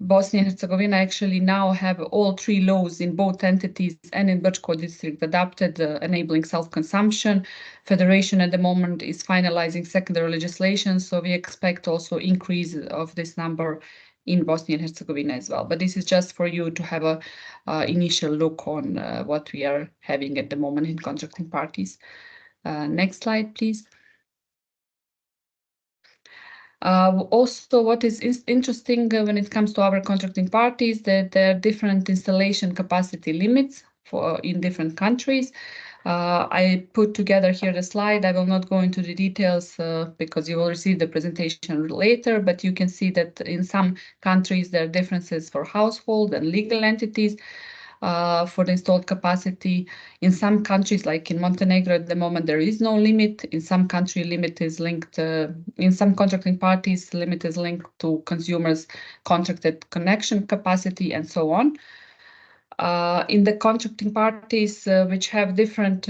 Bosnia and Herzegovina actually now have all 3 laws in both entities and in Brčko district adopted, enabling self-consumption. Federation at the moment is finalizing secondary legislation, so we expect also increase of this number in Bosnia and Herzegovina as well. But this is just for you to have a initial look on what we are having at the moment in contracting parties. Next slide, please. Also, what is interesting when it comes to our contracting parties, that there are different installation capacity limits in different countries. I put together here the slide. I will not go into the details because you will receive the presentation later, but you can see that in some countries there are differences for household and legal entities. For the installed capacity. In some countries, like in Montenegro at the moment, there is no limit. In some country, limit is linked, in some contracting parties, limit is linked to consumers' contracted connection capacity and so on. In the contracting parties, which have different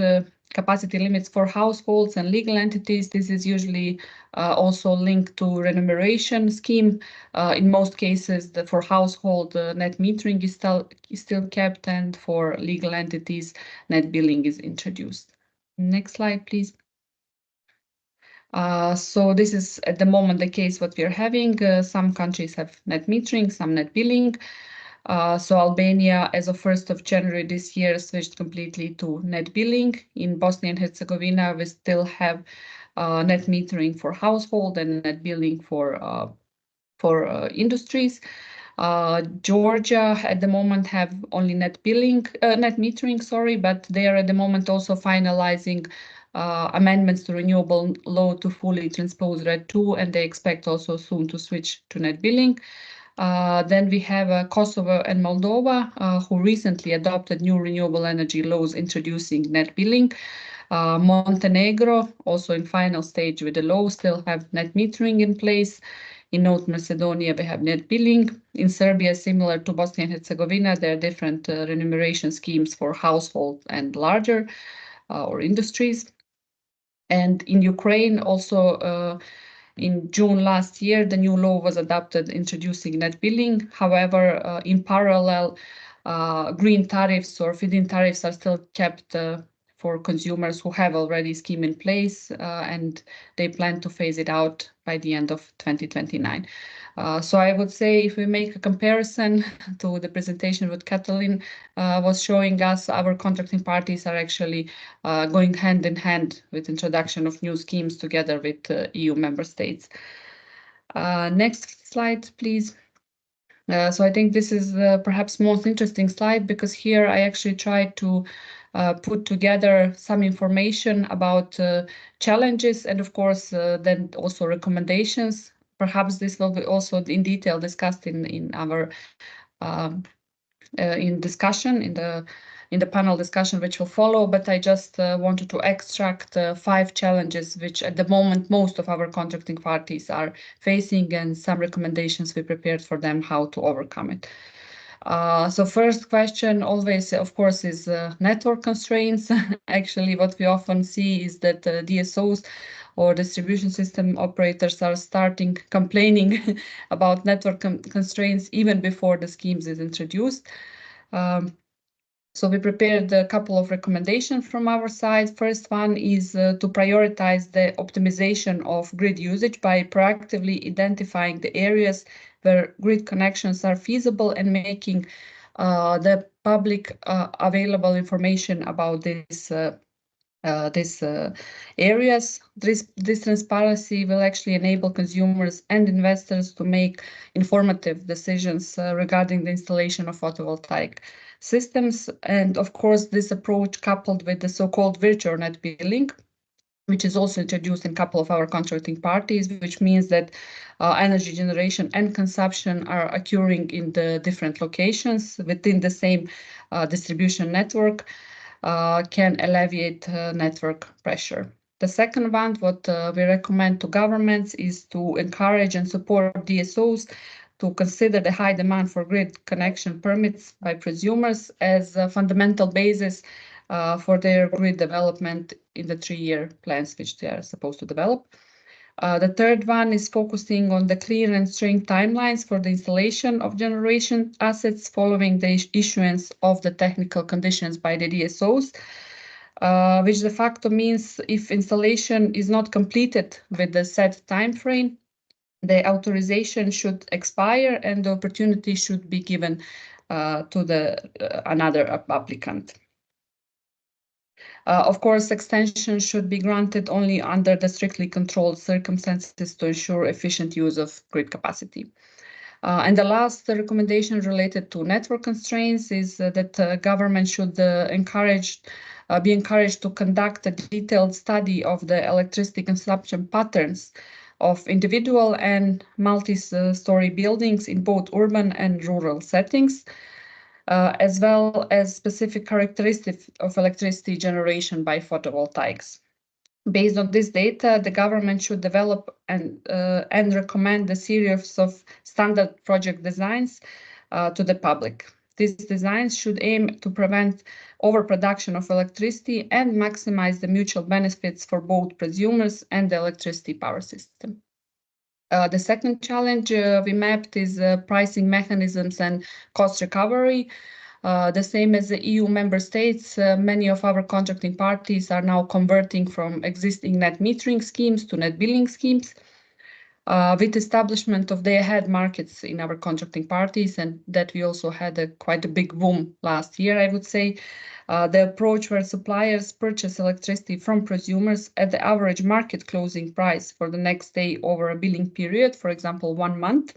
capacity limits for households and legal entities, this is usually also linked to remuneration scheme. In most cases, for household, net metering is still kept, and for legal entities, net billing is introduced. Next slide, please. So this is at the moment the case what we are having. Some countries have net metering, some net billing. So Albania, as of 1st of January this year, switched completely to net billing. In Bosnia and Herzegovina, we still have net metering for household and net billing for industries. Georgia at the moment have only net metering, sorry, but they are at the moment also finalizing amendments to renewable law to fully transpose RED II, and they expect also soon to switch to net billing. Then we have Kosovo and Moldova, who recently adopted new renewable energy laws introducing net billing. Montenegro, also in final stage with the law, still have net metering in place. In North Macedonia, we have net billing. In Serbia, similar to Bosnia and Herzegovina, there are different remuneration schemes for household and larger or industries. And in Ukraine, also in June last year, the new law was adopted introducing net billing. However, in parallel, green tariffs or feed-in tariffs are still kept for consumers who have already scheme in place, and they plan to phase it out by the end of 2029. So I would say if we make a comparison to the presentation what Katalin was showing us, our contracting parties are actually going hand in hand with introduction of new schemes together with EU member states. Next slide, please. So I think this is perhaps most interesting slide because here I actually tried to put together some information about challenges and of course then also recommendations. Perhaps this will be also in detail discussed in our discussion in the panel discussion which will follow, but I just wanted to extract 5 challenges which at the moment most of our contracting parties are facing and some recommendations we prepared for them how to overcome it. So first question always, of course, is network constraints. Actually, what we often see is that DSOs or distribution system operators are starting complaining about network constraints even before the schemes is introduced. So we prepared a couple of recommendations from our side. First one is to prioritize the optimization of grid usage by proactively identifying the areas where grid connections are feasible and making the public available information about these areas. This transparency will actually enable consumers and investors to make informative decisions regarding the installation of photovoltaic systems. And of course, this approach coupled with the so-called virtual net billing, which is also introduced in a couple of our contracting parties, which means that energy generation and consumption are occurring in the different locations within the same distribution network, can alleviate network pressure. The second one, what we recommend to governments is to encourage and support DSOs to consider the high demand for grid connection permits by prosumers as a fundamental basis for their grid development in the 3-year plans which they are supposed to develop. The third one is focusing on the clear and strict timelines for the installation of generation assets following the issuance of the technical conditions by the DSOs, which de facto means if installation is not completed with the set time frame, the authorization should expire and the opportunity should be given to another applicant. Of course, extension should be granted only under the strictly controlled circumstances to ensure efficient use of grid capacity. And the last recommendation related to network constraints is that government should be encouraged to conduct a detailed study of the electricity consumption patterns of individual and multi-story buildings in both urban and rural settings, as well as specific characteristics of electricity generation by photovoltaics. Based on this data, the government should develop and recommend a series of standard project designs to the public. These designs should aim to prevent overproduction of electricity and maximize the mutual benefits for both prosumers and the electricity power system. The second challenge we mapped is pricing mechanisms and cost recovery. The same as the EU member states, many of our contracting parties are now converting from existing net metering schemes to net billing schemes. With establishment of day-ahead markets in our contracting parties, and that we also had quite a big boom last year, I would say. The approach where suppliers purchase electricity from prosumers at the average market closing price for the next day over a billing period, for example, 1 month,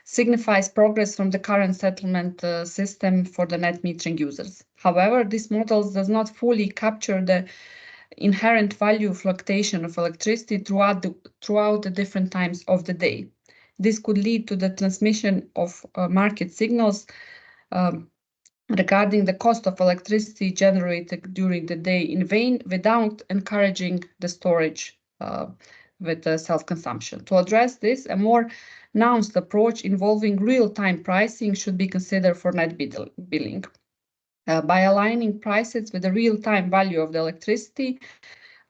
signifies progress from the current settlement system for the net metering users. However, this model does not fully capture the inherent value fluctuation of electricity throughout the different times of the day. This could lead to the transmission of market signals regarding the cost of electricity generated during the day in vain, without encouraging the storage with the self-consumption. To address this, a more nuanced approach involving real-time pricing should be considered for net billing. By aligning prices with the real-time value of the electricity,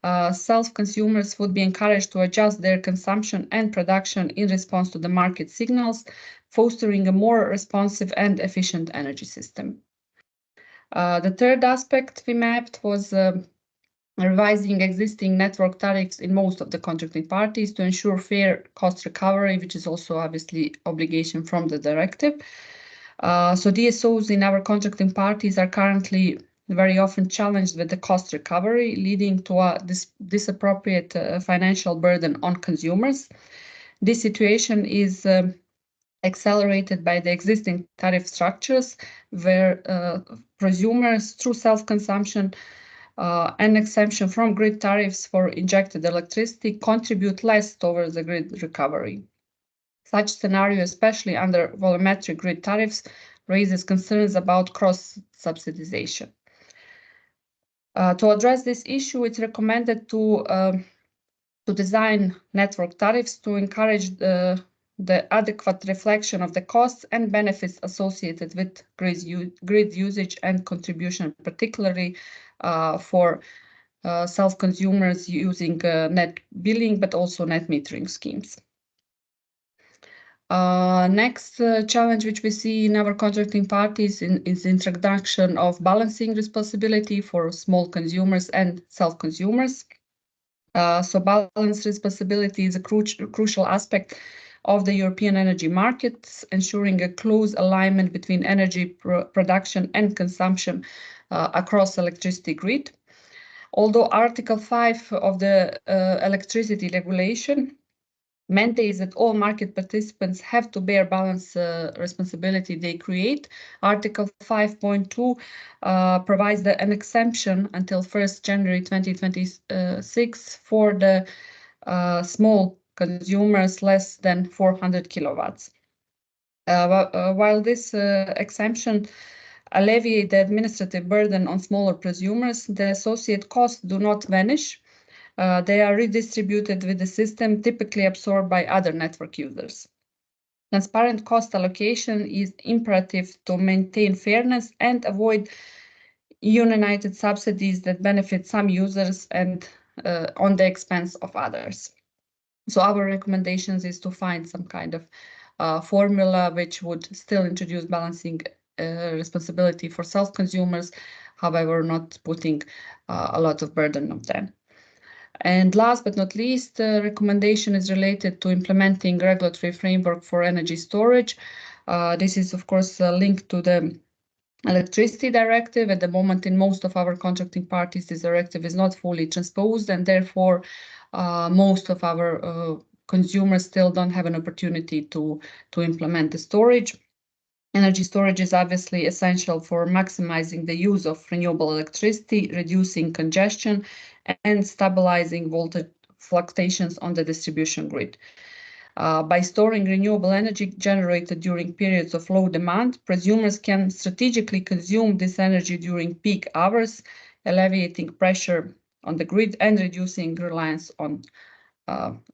self-consumers would be encouraged to adjust their consumption and production in response to the market signals, fostering a more responsive and efficient energy system. The third aspect we mapped was revising existing network tariffs in most of the contracting parties to ensure fair cost recovery, which is also obviously obligation from the directive. So DSOs in our contracting parties are currently very often challenged with the cost recovery, leading to a disappropriate financial burden on consumers. This situation is accelerated by the existing tariff structures, where prosumers, through self-consumption and exemption from grid tariffs for injected electricity, contribute less towards the grid recovery. Such scenario, especially under volumetric grid tariffs, raises concerns about cross-subsidization. To address this issue, it's recommended to design network tariffs to encourage the adequate reflection of the costs and benefits associated with grid usage and contribution, particularly for self-consumers using net billing, but also net metering schemes. Next challenge which we see in our contracting parties is the introduction of balancing responsibility for small consumers and self-consumers. So balance responsibility is a crucial aspect of the European energy markets, ensuring a close alignment between energy production and consumption across electricity grid. Although Article 5 of the electricity regulation mandates that all market participants have to bear balance responsibility they create, Article 5.2 provides an exemption until 1st January 2026 for the small consumers less than 400 kilowatts. While this exemption alleviates the administrative burden on smaller prosumers, the associated costs do not vanish. They are redistributed with the system, typically absorbed by other network users. Transparent cost allocation is imperative to maintain fairness and avoid unionized subsidies that benefit some users and on the expense of others. So our recommendations is to find some kind of formula which would still introduce balancing responsibility for self-consumers, however, not putting a lot of burden on them. And last but not least, the recommendation is related to implementing regulatory framework for energy storage. This is, of course, linked to the Electricity Directive. At the moment, in most of our contracting parties, this directive is not fully transposed, and therefore most of our consumers still don't have an opportunity to implement the storage. Energy storage is obviously essential for maximizing the use of renewable electricity, reducing congestion, and stabilizing voltage fluctuations on the distribution grid. By storing renewable energy generated during periods of low demand, prosumers can strategically consume this energy during peak hours, alleviating pressure on the grid and reducing reliance on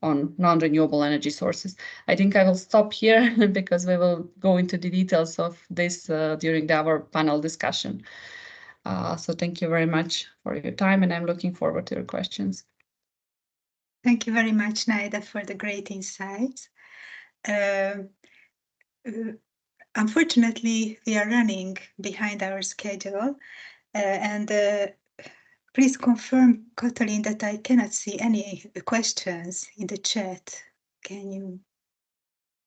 non-renewable energy sources. I think I will stop here because we will go into the details of this during our panel discussion. So thank you very much for your time, and I'm looking forward to your questions. Thank you very much, Naida, for the great insights. Unfortunately, we are running behind our schedule, and please confirm, Katalin, that I cannot see any questions in the chat. Can you?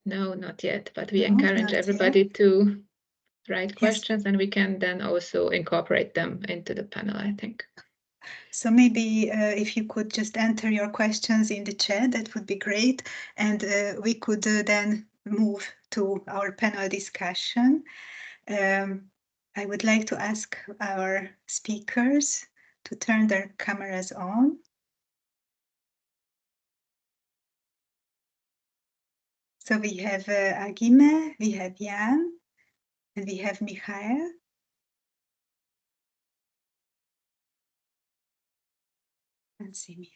No, not yet, but we encourage everybody to write questions, and we can then also incorporate them into the panel, I think. So maybe if you could just enter your questions in the chat, that would be great. And we could then move to our panel discussion. I would like to ask our speakers to turn their cameras on. So So we have Agime, we have Jan, and we have Michael. And see me.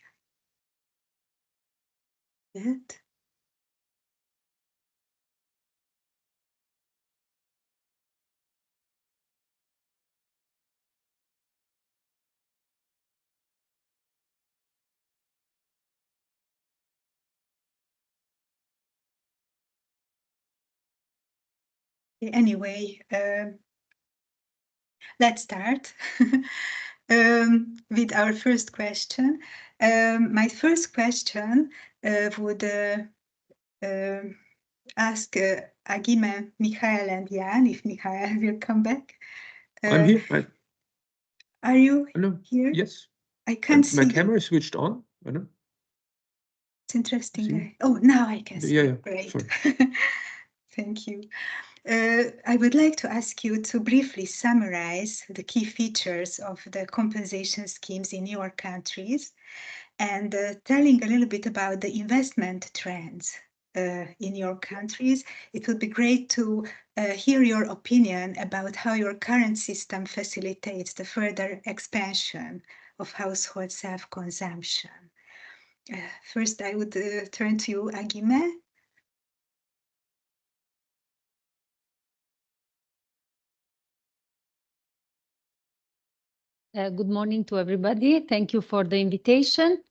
Yet. Anyway, let's start with our first question. My first question would ask Agime, Michael, and Jan, if Michael will come back. I'm here. Are you Hello. here? Yes. I can't see. My camera is switched on. I know. It's interesting. See? Oh, now I can see. Yeah, Great. sure. Thank you. I would like to ask you to briefly summarize the key features of the compensation schemes in your countries and telling a little bit about the investment trends in your countries. It would be great to hear your opinion about how your current system facilitates the further expansion of household self-consumption. First, I would turn to you, Agime. Good morning to everybody. Thank you for the invitation.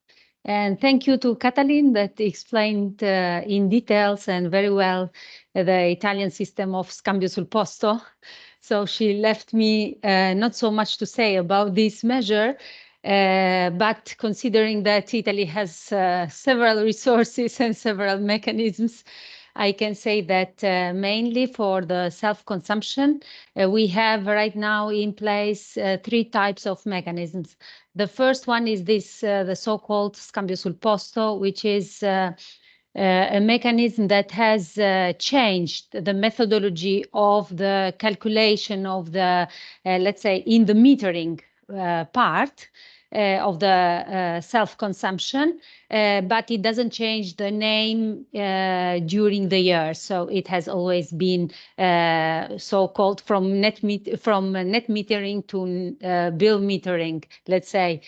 And thank you to Katalin that explained in details and very well the Italian system of scambio sul posto. So she left me not so much to say about this measure, but considering that Italy has several resources and several mechanisms, I can say that mainly for the self-consumption, we have right now in place 3 types of mechanisms. The first one is this, the so-called scambio sul posto, which is a mechanism that has changed the methodology of the calculation of the, let's say, in the metering part of the self-consumption, but it doesn't change the name during the year. So it has always been so-called from net metering to bill metering, let's say.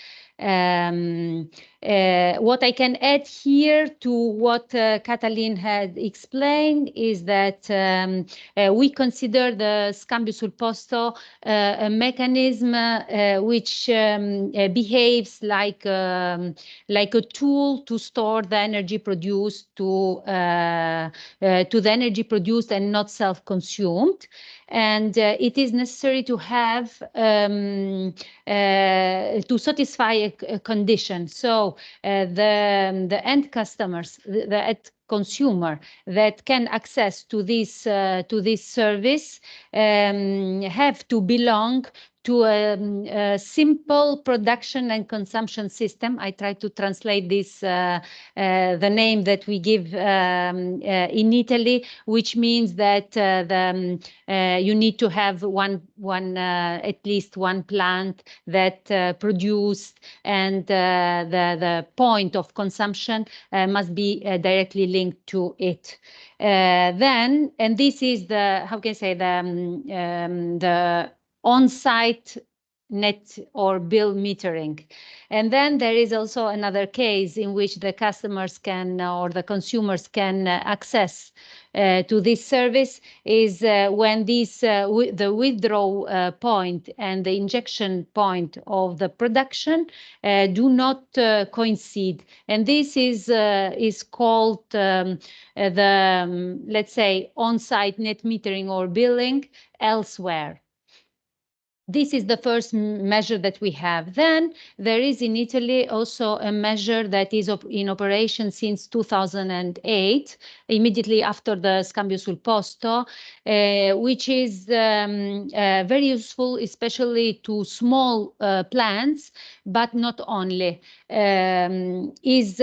What I can add here to what Katalin had explained is that we consider the scambio sul posto a mechanism which behaves like a tool to store the energy produced to the energy produced and not self-consumed. And it is necessary to have to satisfy a condition. So the end customers, the end consumer that can access to this service have to belong to a simple production and consumption system. I try to translate this, the name that we give in Italy, which means that you need to have at least one plant that produced, and the point of consumption must be directly linked to it. Then, and this is the, how can I say, the on-site net or bill metering. And then there is also another case in which the customers can, or the consumers can access to this service, is when this the withdrawal point and the injection point of the production do not coincide. And this is called let's say, on-site net metering or billing elsewhere. This is the first measure that we have. Then there is in Italy also a measure that is in operation since 2008, immediately after the scambio sul posto, which is very useful, especially to small plants, but not only. This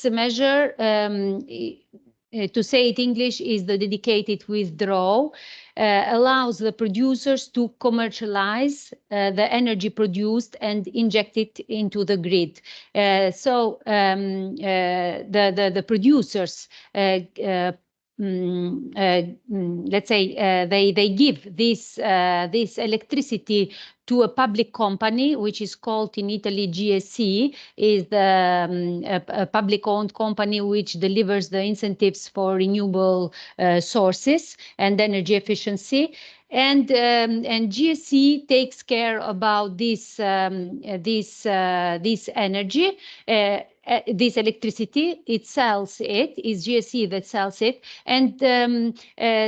measure, to say it English, is the dedicated withdrawal, allows the producers to commercialize the energy produced and inject it into the grid. So the producers let's say they give this electricity to a public company, which is called in Italy GSE, is a public-owned company which delivers the incentives for renewable sources and energy efficiency. And GSE takes care about this energy, this electricity. It sells it. It's GSE that sells it, and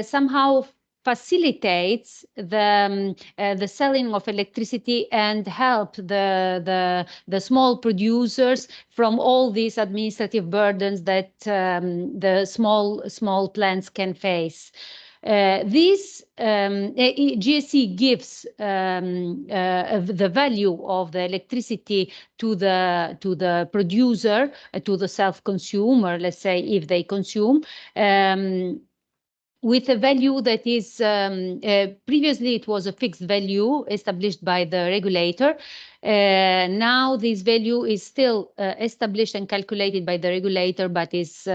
somehow facilitates the selling of electricity and help the small producers from all these administrative burdens that the small plants can face. GSE gives the value of the electricity to the producer, to the self-consumer, let's say, if they consume, with a value that is previously it was a fixed value established by the regulator. Now this value is still established and calculated by the regulator, but is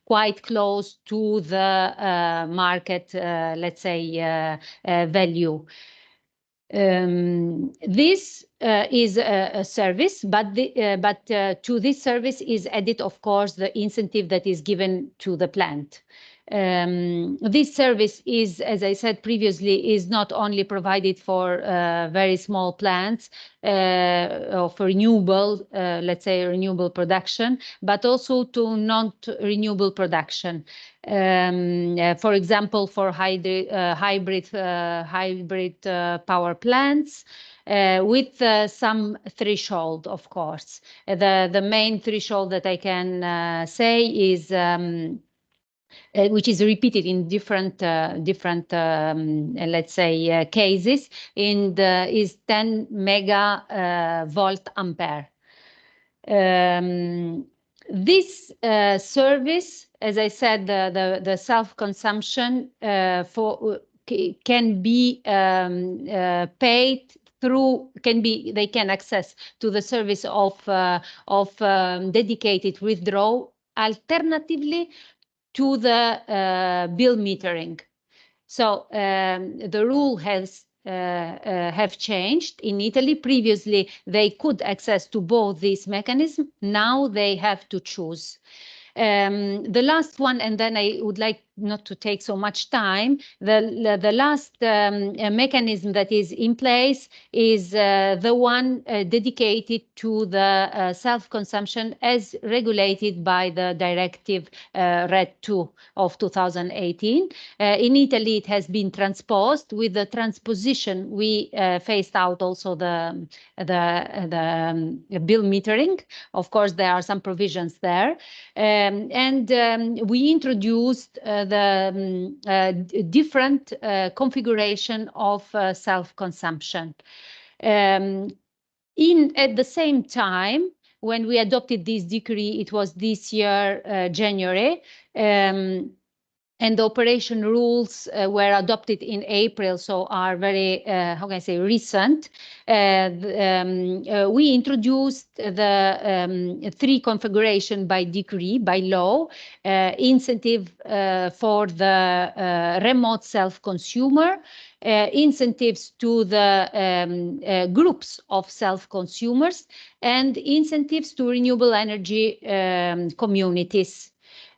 quite close to the market, let's say, value. This is a service, but to this service is added, of course, the incentive that is given to the plant. This service is, as I said previously, is not only provided for very small plants or for renewable, let's say renewable production, but also to non-renewable production. For example, for hybrid power plants, with some threshold, of course. The main threshold that I can say is which is repeated in different let's say cases, is 10 megavolt ampere. This service, as I said, the self-consumption can be paid through, they can access to the service of dedicated withdrawal, alternatively to the bill metering. So the rule has have changed in Italy. Previously, they could access to both these mechanisms. Now they have to choose. The last one, and then I would like not to take so much time, the last mechanism that is in place is the one dedicated to the self-consumption as regulated by the directive RED II of 2018. In Italy, it has been transposed. With the transposition, we phased out also the bill metering. Of course, there are some provisions there. We introduced the different configuration of self-consumption. At the same time, when we adopted this decree, it was this year, January, and the operation rules were adopted in April, so are very, how can I say, recent. We introduced the three configuration by decree, by law, incentive for the remote self-consumer, incentives to the groups of self-consumers, and incentives to renewable energy communities.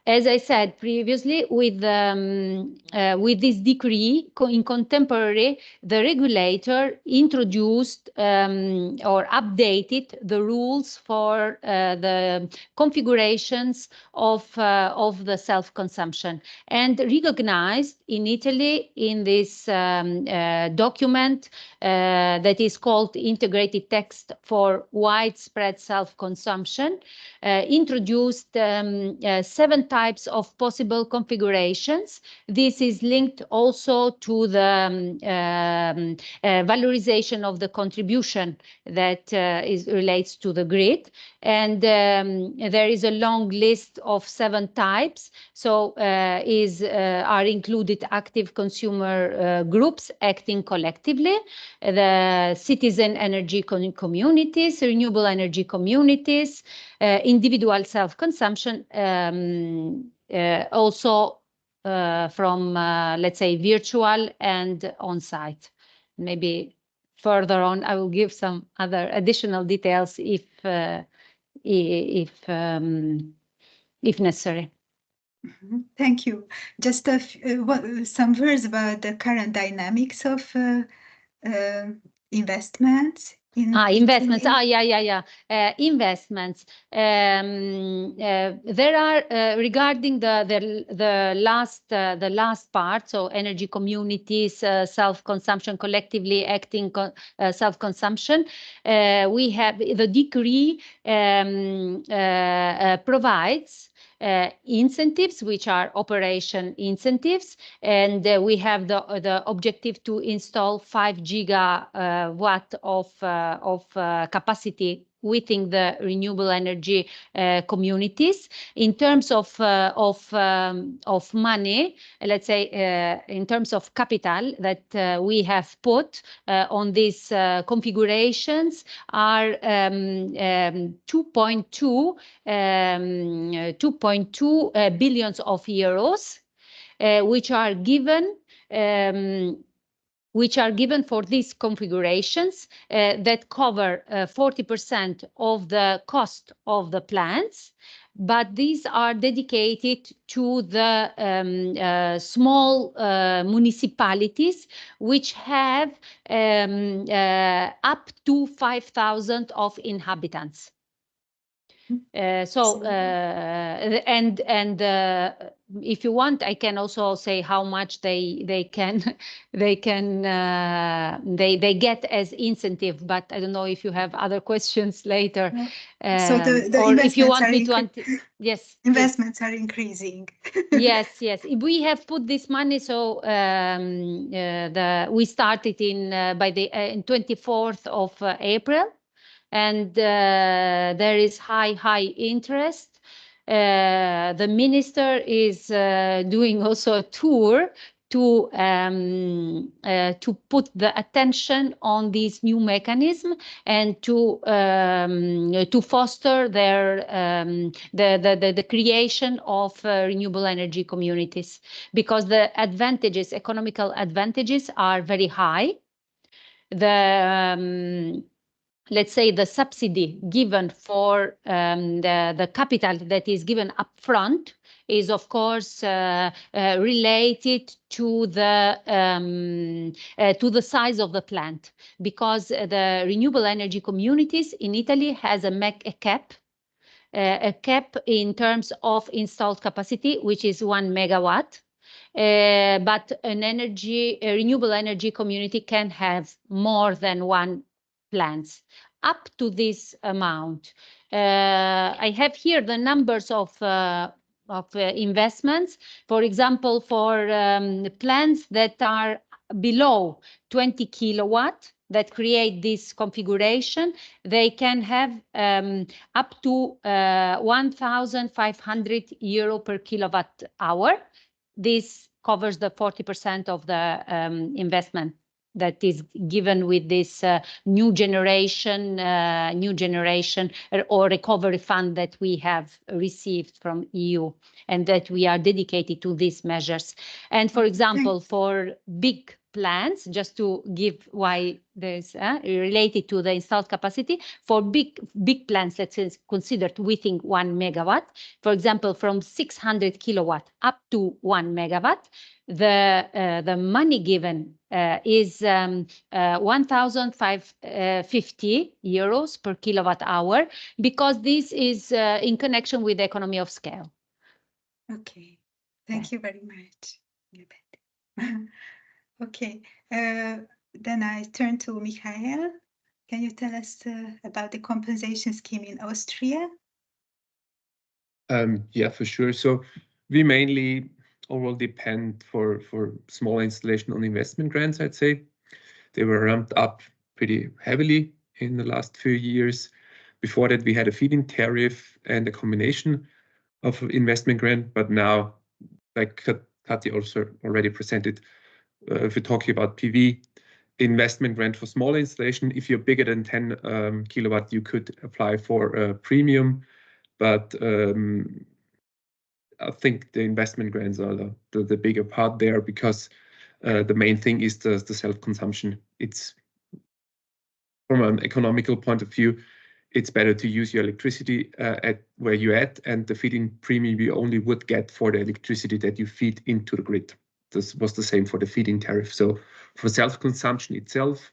As I said previously, with this decree, in contemporary, the regulator introduced or updated the rules for the configurations of the self-consumption, and recognized in Italy in this document that is called Integrated Text for Widespread Self-Consumption, introduced 7 types of possible configurations. This is linked also to the valorization of the contribution that relates to the grid. And there is a long list of 7 types. So are included active consumer groups acting collectively, the citizen energy communities, renewable energy communities, individual self-consumption, also let's say, virtual and on-site. Maybe further on, I will give some other additional details if necessary. Thank you. Just some words about the current dynamics of investments. Investments. Investments. There are regarding the last part. So energy communities, self-consumption, collectively acting self-consumption. We have the decree provides incentives, which are operation incentives, and we have the objective to install 5 gigawatt of capacity within the renewable energy communities. In terms of money, let's say, in terms of capital that we have put on these configurations are 2.2 billions of euros, which are given for these configurations that cover 40% of the cost of the plants, but these are dedicated to the small municipalities which have up to 5,000 of inhabitants. If you want, I can also say how much they get as incentive, but I don't know if you have other questions later. So the or if you want me to, yes, investments are increasing. yes. We have put this money. So we started in 24th of April. And there is high interest. The minister is doing also a tour to put the attention on this new mechanism and to foster the creation of renewable energy communities, because the advantages, economical advantages, are very high. Let's say the subsidy given for the capital that is given upfront is, of course, related to the size of the plant, because the renewable energy communities in Italy has a cap in terms of installed capacity, which is 1 megawatt. But a renewable energy community can have more than one plants up to this amount. I have here the numbers of investments. For example, for plants that are below 20 kilowatt that create this configuration, they can have up to 1,500 euro per kilowatt hour. This covers the 40% of the investment that is given with this new generation or recovery fund that we have received from EU, and that we are dedicated to these measures. And for example, for big plants, just to give why there's related to the installed capacity, for big plants that's considered within 1 megawatt, for example, from 600 kilowatt up to 1 megawatt, the money given is 1,550 euros per kilowatt hour, because this is in connection with the economy of scale. Okay, thank you very much. Okay, then I turn to Michael. Can you tell us about the compensation scheme in Austria? Yeah, for sure. So we mainly overall depend for small installation on investment grants, I'd say. They were ramped up pretty heavily in the last few years. Before that, we had a feed-in tariff and a combination of investment grant, but now, like Katja also already presented, if we're talking about PV, investment grant for small installation, if you're bigger than 10 kilowatt, you could apply for a premium, but I think the investment grants are the bigger part there, because the main thing is the self-consumption. It's from an economical point of view, it's better to use your electricity at where you're at, and the feed-in premium you only would get for the electricity that you feed into the grid. This was the same for the feed-in tariff. So for self-consumption itself,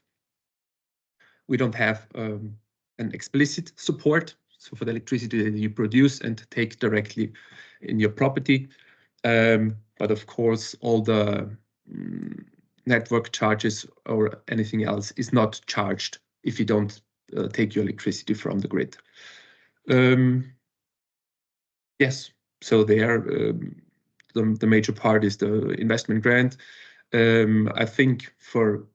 we don't have an explicit support. So for the electricity that you produce and take directly in your property. But of course, all the network charges or anything else is not charged if you don't take your electricity from the grid. Yes, so there, the major part is the investment grant. I think for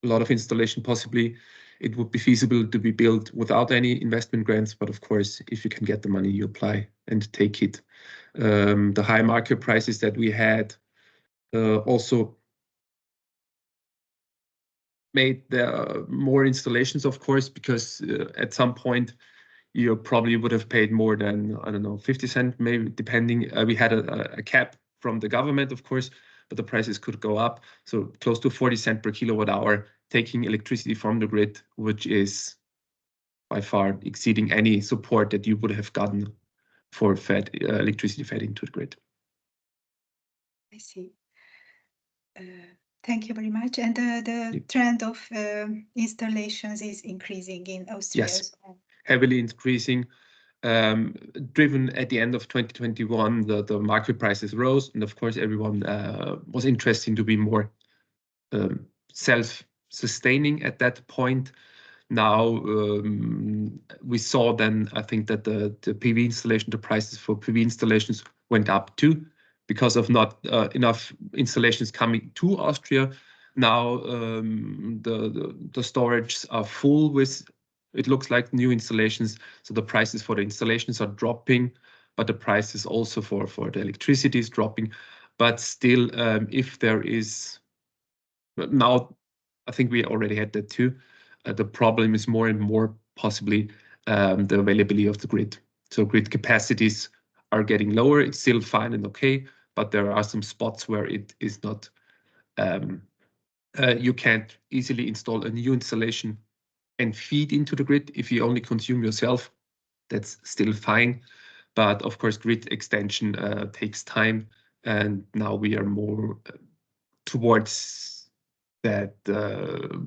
a lot of installation, possibly it would be feasible to be built without any investment grants, but of course, if you can get the money, you apply and take it. The high market prices that we had also made there more installations, of course, because at some point you probably would have paid more than, I don't know, 50 cents, maybe, depending. We had a cap from the government, of course, but the prices could go up. So close to 40 cents per kilowatt hour, taking electricity from the grid, which is by far exceeding any support that you would have gotten for electricity fed into the grid. I see. Thank you very much. And the trend of installations is increasing in Austria as well. Heavily increasing. Driven at the end of 2021, the market prices rose, and of course everyone was interested to be more self-sustaining at that point. Now we saw then, I think that the PV installation, the prices for PV installations went up too, because of not enough installations coming to Austria. Now the storages are full with, it looks like, new installations. So the prices for the installations are dropping, but the prices also for the electricity is dropping. But still, if there is, now I think we already had that too, the problem is more and more possibly the availability of the grid. So grid capacities are getting lower. It's still fine and okay, but there are some spots where it is not, you can't easily install a new installation and feed into the grid. If you only consume yourself, that's still fine. But of course, grid extension takes time, and now we are more towards that.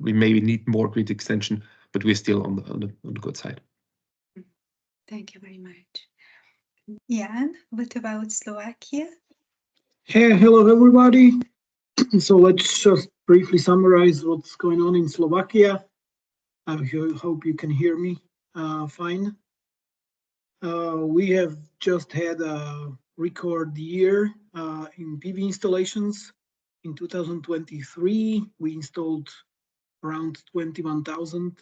We maybe need more grid extension, but we're still on the good side. Thank you very much. Jan, what about Slovakia? Hey, hello everybody. So let's just briefly summarize what's going on in Slovakia. I hope you can hear me fine. We have just had a record year in PV installations. In 2023, we installed around 21,000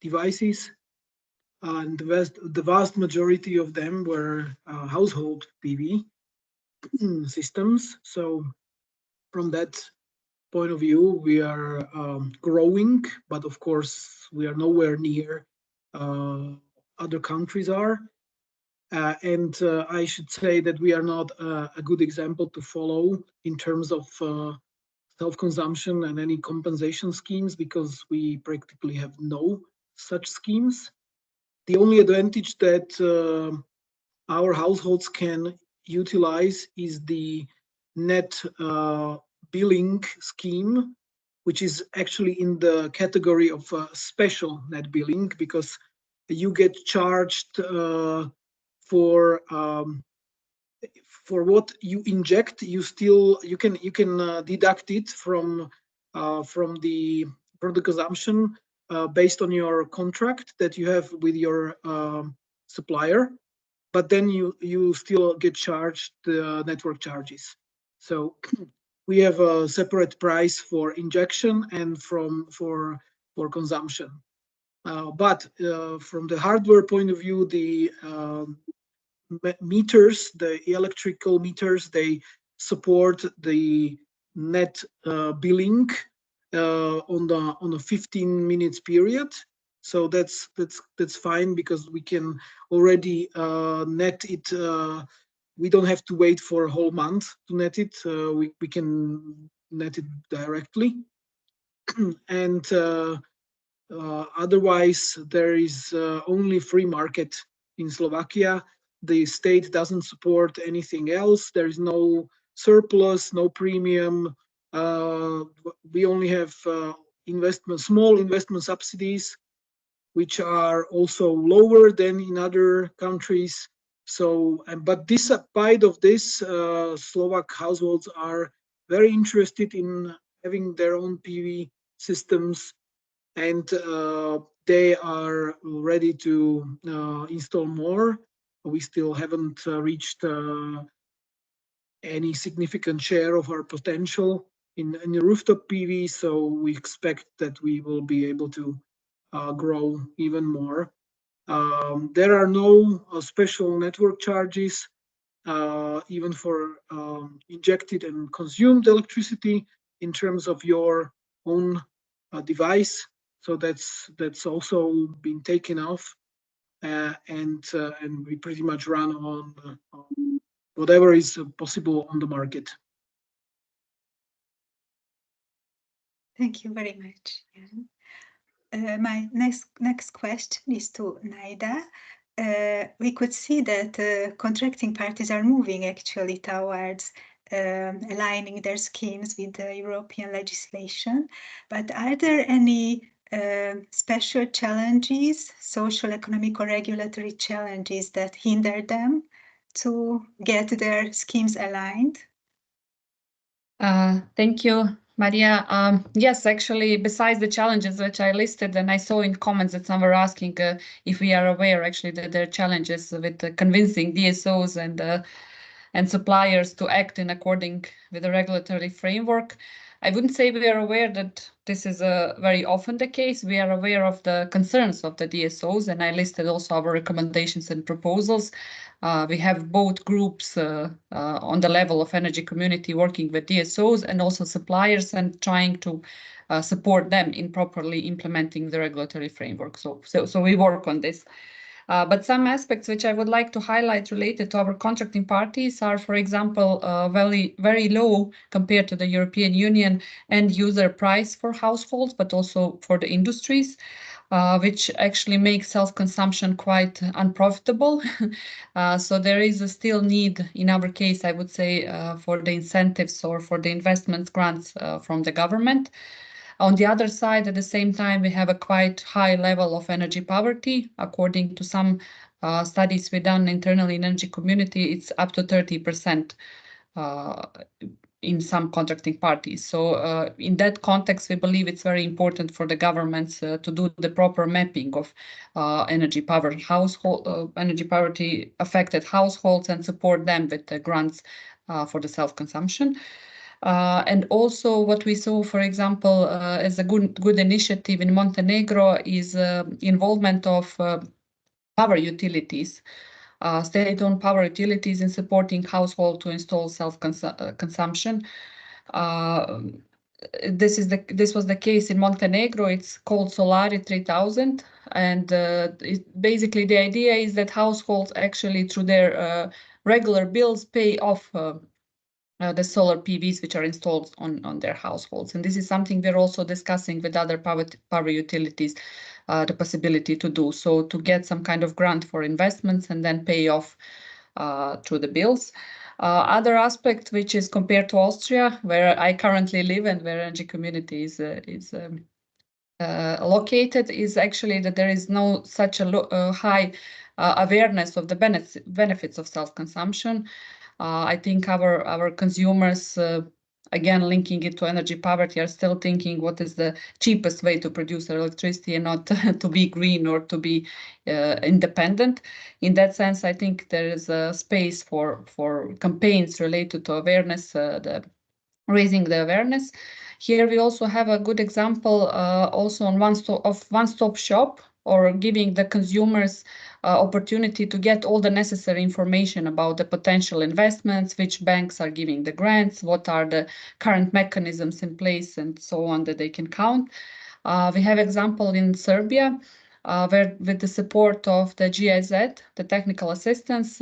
devices, and the vast majority of them were household PV systems. So from that point of view, we are growing, but of course we are nowhere near other countries are. And I should say that we are not a good example to follow in terms of self-consumption and any compensation schemes, because we practically have no such schemes. The only advantage that our households can utilize is the net billing scheme, which is actually in the category of special net billing, because you get charged for what you inject. You can deduct it from the product consumption based on your contract that you have with your supplier, but then you still get charged the network charges. So we have a separate price for injection and for consumption. But from the hardware point of view, the meters, the electrical meters, they support the net billing on a 15 minutes period. So that's fine because we can already net it. We don't have to wait for a whole month to net it. We can net it directly. And otherwise, there is only free market in Slovakia. The state doesn't support anything else. There is no surplus, no premium. We only have small investment subsidies, which are also lower than in other countries. So, but despite of this, Slovak households are very interested in having their own PV systems, and they are ready to install more. We still haven't reached any significant share of our potential in the rooftop PV, so we expect that we will be able to grow even more. There are no special network charges, even for injected and consumed electricity in terms of your own device. So that's also been taken off, and we pretty much run on whatever is possible on the market. Thank you very much. My next question is to Naida. We could see that contracting parties are moving actually towards aligning their schemes with the European legislation. But are there any special challenges, social, economic, or regulatory challenges that hinder them to get their schemes aligned? Thank you, Maria. Yes, actually, besides the challenges which I listed, and I saw in comments that some were asking if we are aware actually that there are challenges with convincing DSOs and suppliers to act in according with the regulatory framework. I wouldn't say we are aware that this is very often the case. We are aware of the concerns of the DSOs, and I listed also our recommendations and proposals. We have both groups on the level of energy community working with DSOs and also suppliers and trying to support them in properly implementing the regulatory framework. So we work on this. But some aspects which I would like to highlight related to our contracting parties are, for example, very low compared to the European Union end user price for households, but also for the industries, which actually makes self-consumption quite unprofitable. So there is a still need, in our case, I would say, for the incentives or for the investment grants from the government. On the other side, at the same time, we have a quite high level of energy poverty. According to some studies we've done internally in energy community, it's up to 30% in some contracting parties. So in that context, we believe it's very important for the governments to do the proper mapping of energy poverty affected households and support them with the grants for the self-consumption. And also what we saw, for example, as a good initiative in Montenegro is involvement of power utilities, state-owned power utilities in supporting household to install self-consumption. This was the case in Montenegro. It's called Solari 3000, and basically the idea is that households actually through their regular bills pay off the solar PVs which are installed on their households. And this is something we're also discussing with other power utilities, the possibility to do so, to get some kind of grant for investments and then pay off through the bills. Other aspect, which is compared to Austria, where I currently live and where energy community is located, is actually that there is no such a high awareness of the benefits of self-consumption. I think our consumers, again, linking it to energy poverty, are still thinking what is the cheapest way to produce their electricity and not to be green or to be independent. In that sense, I think there is a space for campaigns related to awareness, raising the awareness. Here we also have a good example also on one-stop shop, or giving the consumers opportunity to get all the necessary information about the potential investments, which banks are giving the grants, what are the current mechanisms in place, and so on that they can count. We have example in Serbia, where with the support of the GIZ, the technical assistance,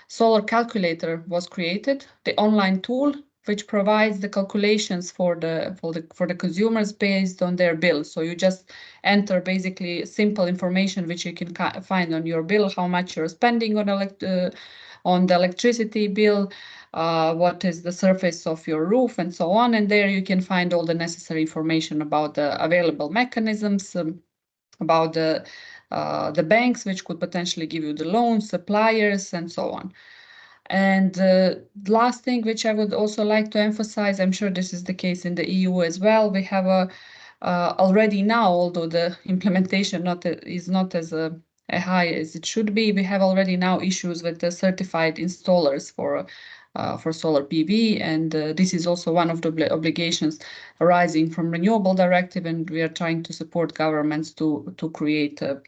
solar calculator was created, the online tool which provides the calculations for the consumers based on their bill. So you just enter basically simple information which you can find on your bill, how much you're spending on the electricity bill, what is the surface of your roof, and so on. And there you can find all the necessary information about the available mechanisms, about the banks which could potentially give you the loans, suppliers, and so on. And the last thing which I would also like to emphasize, I'm sure this is the case in the EU as well, we have already now, although the implementation is not as high as it should be, we have already now issues with the certified installers for solar PV, and this is also one of the obligations arising from renewable directive, and we are trying to support governments to create a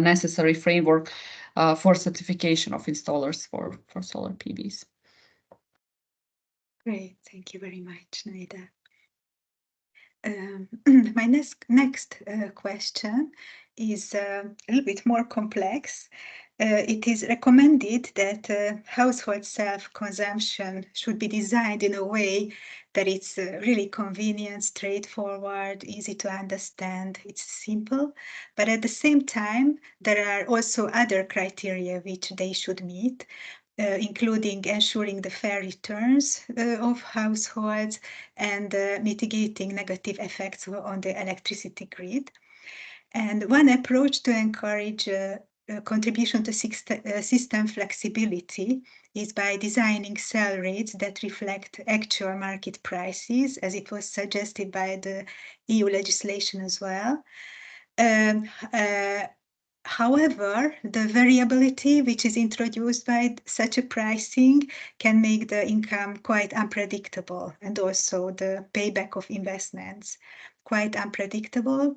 necessary framework for certification of installers for solar PVs. Great, thank you very much, Naida. My next question is a little bit more complex. It is recommended that household self-consumption should be designed in a way that it's really convenient, straightforward, easy to understand, it's simple, but at the same time, there are also other criteria which they should meet, including ensuring the fair returns of households and mitigating negative effects on the electricity grid. And one approach to encourage contribution to system flexibility is by designing sell rates that reflect actual market prices, as it was suggested by the EU legislation as well. However, the variability which is introduced by such a pricing can make the income quite unpredictable, and also the payback of investments quite unpredictable.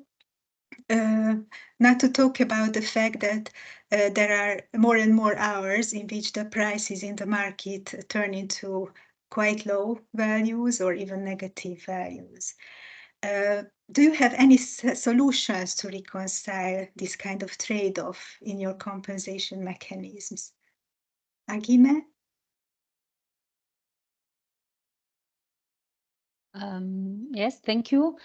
Not to talk about the fact that there are more and more hours in which the prices in the market turn into quite low values or even negative values. Do you have any solutions to reconcile this kind of trade-off in your compensation mechanisms? Agime? Yes, thank you.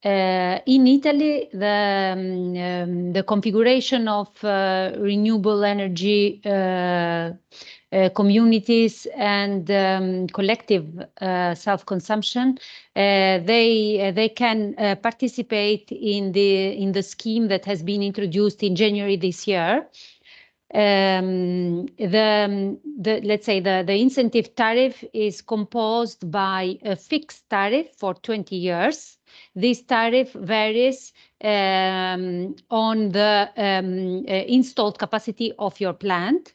In Italy, the configuration of renewable energy communities and collective self-consumption, they can participate in the scheme that has been introduced in January this year. Let's say the incentive tariff is composed by a fixed tariff for 20 years. This tariff varies on the installed capacity of your plant.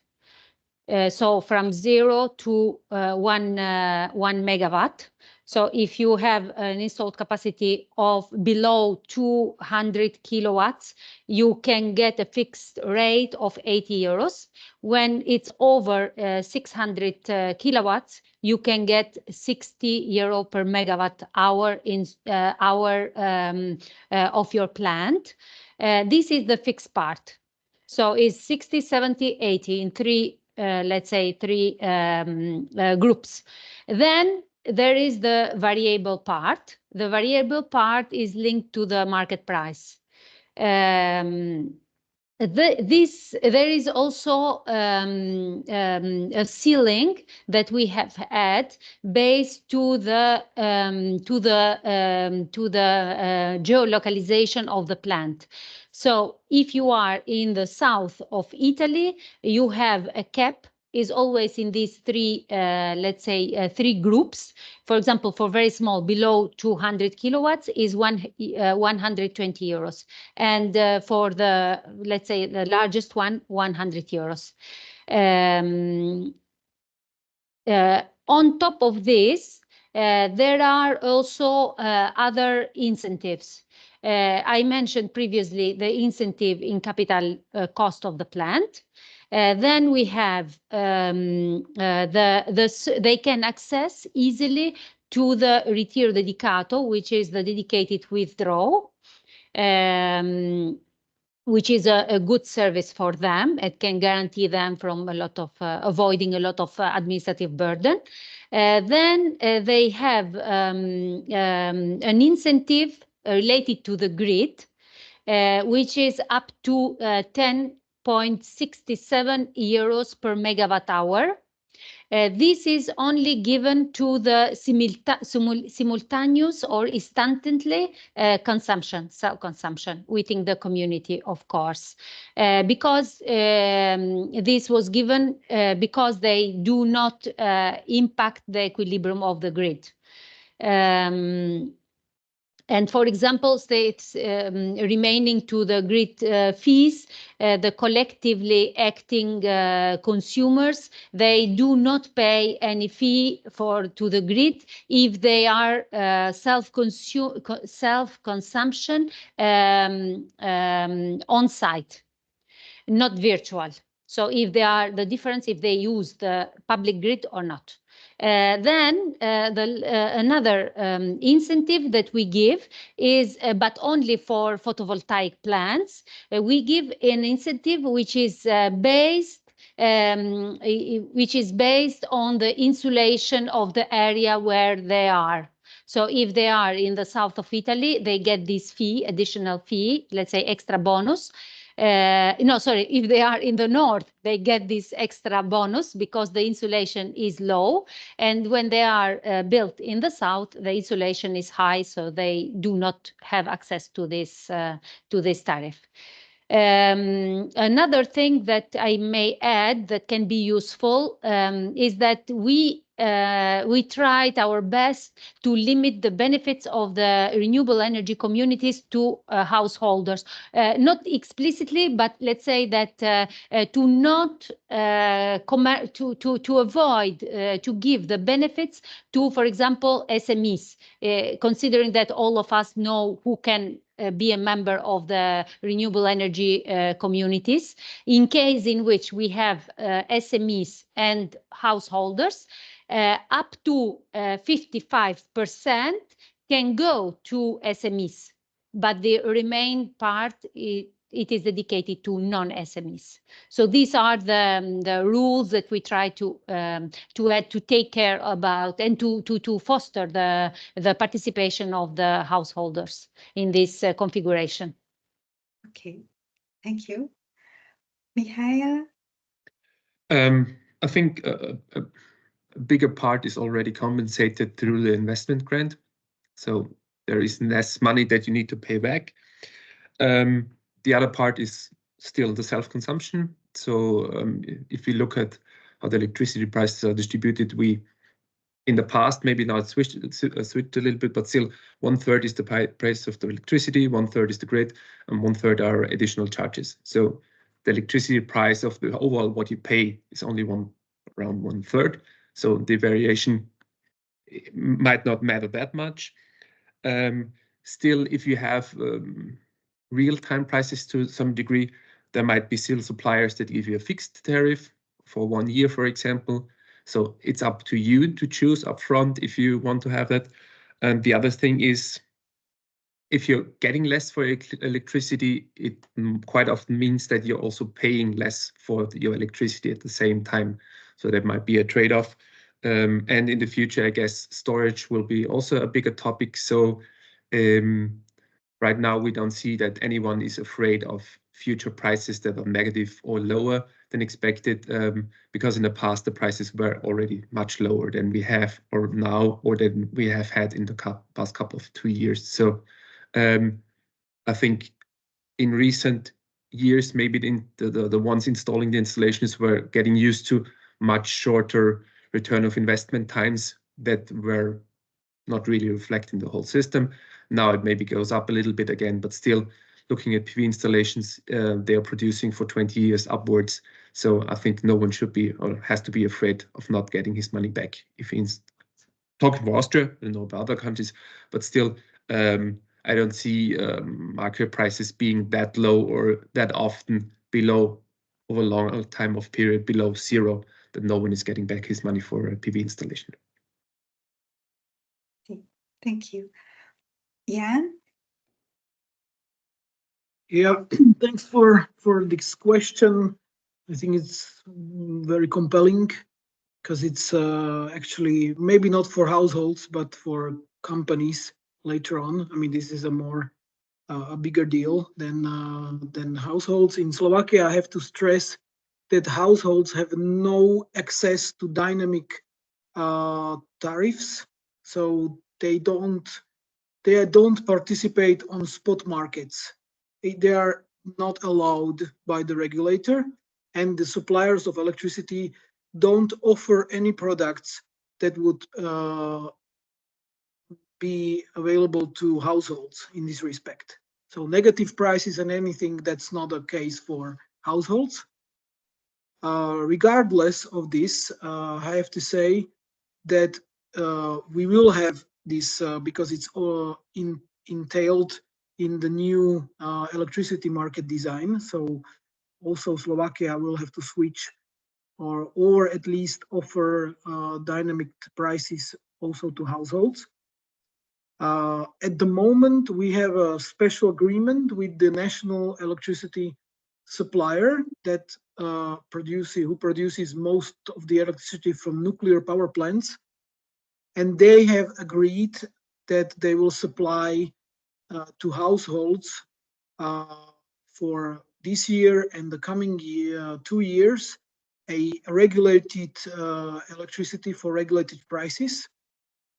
So from 0 to 1 megawatt. So if you have an installed capacity of below 200 kilowatts, you can get a fixed rate of 80 euros. When it's over 600 kilowatts, you can get 60 euro per megawatt hour of your plant. This is the fixed part. So it's 60, 70, 80 in three, let's say, three groups. Then there is the variable part. The variable part is linked to the market price. There is also a ceiling that we have had based to the geolocalization of the plant. So if you are in the south of Italy, you have a cap is always in these three, let's say, three groups. For example, for very small, below 200 kilowatts is 120 euros. And for the, let's say, the largest one, 100 euros. On top of this, there are also other incentives. I mentioned previously the incentive in capital cost of the plant. Then we have they can access easily to the ritiro dedicato, which is the dedicated withdrawal. which is a good service for them. It can guarantee them from a lot of avoiding a lot of administrative burden. Then they have an incentive related to the grid, which is up to 10.67 euros per megawatt hour. This is only given to the simultaneous or instantly consumption, self-consumption within the community, of course, because this was given because they do not impact the equilibrium of the grid. And for example, states remaining to the grid fees, the collectively acting consumers, they do not pay any fee to the grid if they are self-consumption on site, not virtual. So if they are the difference, if they use the public grid or not. Then another incentive that we give is, but only for photovoltaic plants, we give an incentive which is based on the insulation of the area where they are. So if they are in the south of Italy, they get this fee, additional fee, let's say extra bonus. No, sorry, if they are in the north, they get this extra bonus because the insulation is low. And when they are built in the south, the insulation is high, so they do not have access to this tariff. Another thing that I may add that can be useful is that we tried our best to limit the benefits of the renewable energy communities to householders, not explicitly, but let's say that to not to avoid to give the benefits to, for example, SMEs, considering that all of us know who can be a member of the renewable energy communities. In case in which we have SMEs and householders, up to 55% can go to SMEs, but the remaining part, it is dedicated to non-SMEs. So these are the rules that we try to take care about and to foster the participation of the householders in this configuration. Okay, thank you. Mihail? I think a bigger part is already compensated through the investment grant. So there is less money that you need to pay back. The other part is still the self-consumption. So if we look at how the electricity prices are distributed, in the past, maybe now it's switched a little bit, but still 1/3 is the price of the electricity, 1/3 is the grid, and 1/3 are additional charges. So the electricity price of the overall what you pay is only around 1/3. So the variation might not matter that much. Still, if you have real-time prices to some degree, there might be still suppliers that give you a fixed tariff for 1 year, for example. So it's up to you to choose upfront if you want to have that. And the other thing is, if you're getting less for electricity, it quite often means that you're also paying less for your electricity at the same time. So that might be a trade-off. And in the future, I guess storage will be also a bigger topic. So right now, we don't see that anyone is afraid of future prices that are negative or lower than expected, because in the past, the prices were already much lower than we have or now, or than we have had in the past couple of 2 years. So I think in recent years, maybe the ones installing the installations were getting used to much shorter return of investment times that were not really reflecting the whole system. Now it maybe goes up a little bit again, but still looking at PV installations, they are producing for 20 years upwards. So I think no one should be or has to be afraid of not getting his money back. If he's talking about Austria, I don't know about other countries, but still, I don't see market prices being that low or that often below over a long time of period below zero, that no one is getting back his money for a PV installation. Thank you. Jan? Yeah, thanks for this question. I think it's very compelling because it's actually maybe not for households, but for companies later on. I mean, this is a bigger deal than households. In Slovakia, I have to stress that households have no access to dynamic tariffs, so they don't participate on spot markets. They are not allowed by the regulator, and the suppliers of electricity don't offer any products that would be available to households in this respect. So negative prices and anything, that's not a case for households. Regardless of this, I have to say that we will have this because it's entailed in the new electricity market design. So also Slovakia will have to switch or at least offer dynamic prices also to households. At the moment, we have a special agreement with the national electricity supplier that who produces most of the electricity from nuclear power plants, and they have agreed that they will supply to households for this year and the coming 2 years a regulated electricity for regulated prices.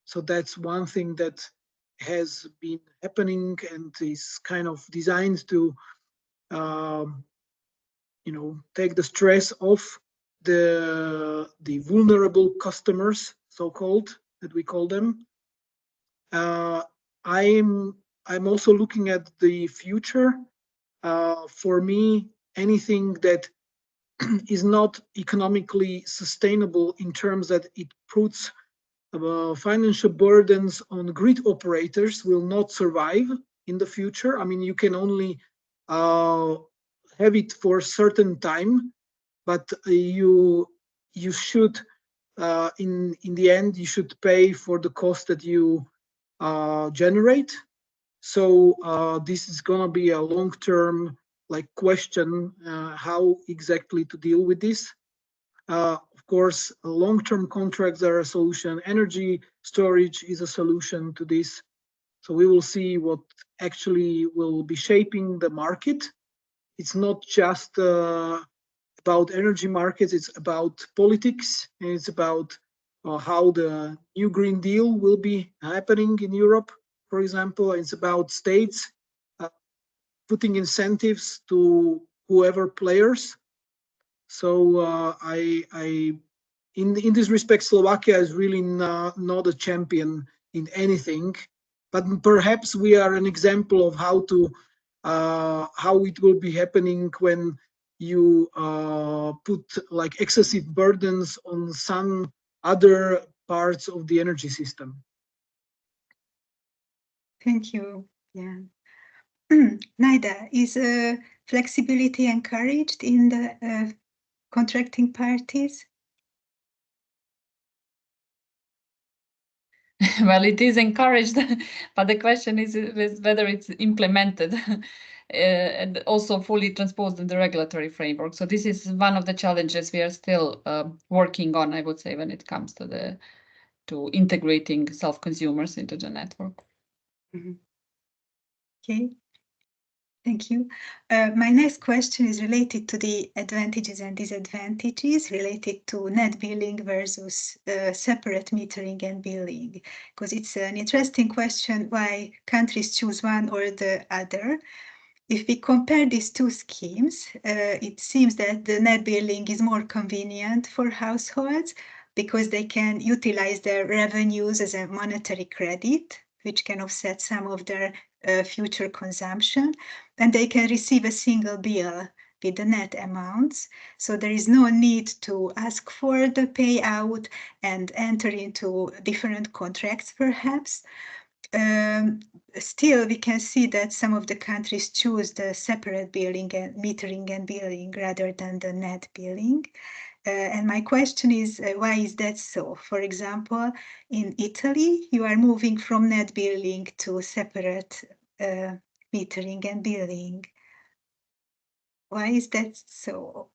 So that's one thing that has been happening and is kind of designed to take the stress off the vulnerable customers, so-called, that we call them. I'm also looking at the future. For me, anything that is not economically sustainable in terms that it puts financial burdens on grid operators will not survive in the future. I mean, you can only have it for a certain time, but you should, in the end, you should pay for the cost that you generate. So this is going to be a long-term question, how exactly to deal with this. Of course, long-term contracts are a solution. Energy storage is a solution to this. So we will see what actually will be shaping the market. It's not just about energy markets, it's about politics, and it's about how the new Green Deal will be happening in Europe, for example. It's about states putting incentives to whoever players. So in this respect, Slovakia is really not a champion in anything, but perhaps we are an example of how it will be happening when you put excessive burdens on some other parts of the energy system. Thank you. Yeah. Naida, is flexibility encouraged in the contracting parties? Well, it is encouraged, but the question is whether it's implemented and also fully transposed in the regulatory framework. So this is one of the challenges we are still working on, I would say, when it comes to integrating self-consumers into the network. Mm-hmm. Okay. Thank you. My next question is related to the advantages and disadvantages related to net billing versus separate metering and billing, because it's an interesting question why countries choose one or the other. If we compare these two schemes, it seems that the net billing is more convenient for households because they can utilize their revenues as a monetary credit, which can offset some of their future consumption, and they can receive a single bill with the net amounts. So there is no need to ask for the payout and enter into different contracts, perhaps. Still, we can see that some of the countries choose the separate billing and metering and billing rather than the net billing. And my question is, why is that so? For example, in Italy, you are moving from net billing to separate metering and billing. Why is that so?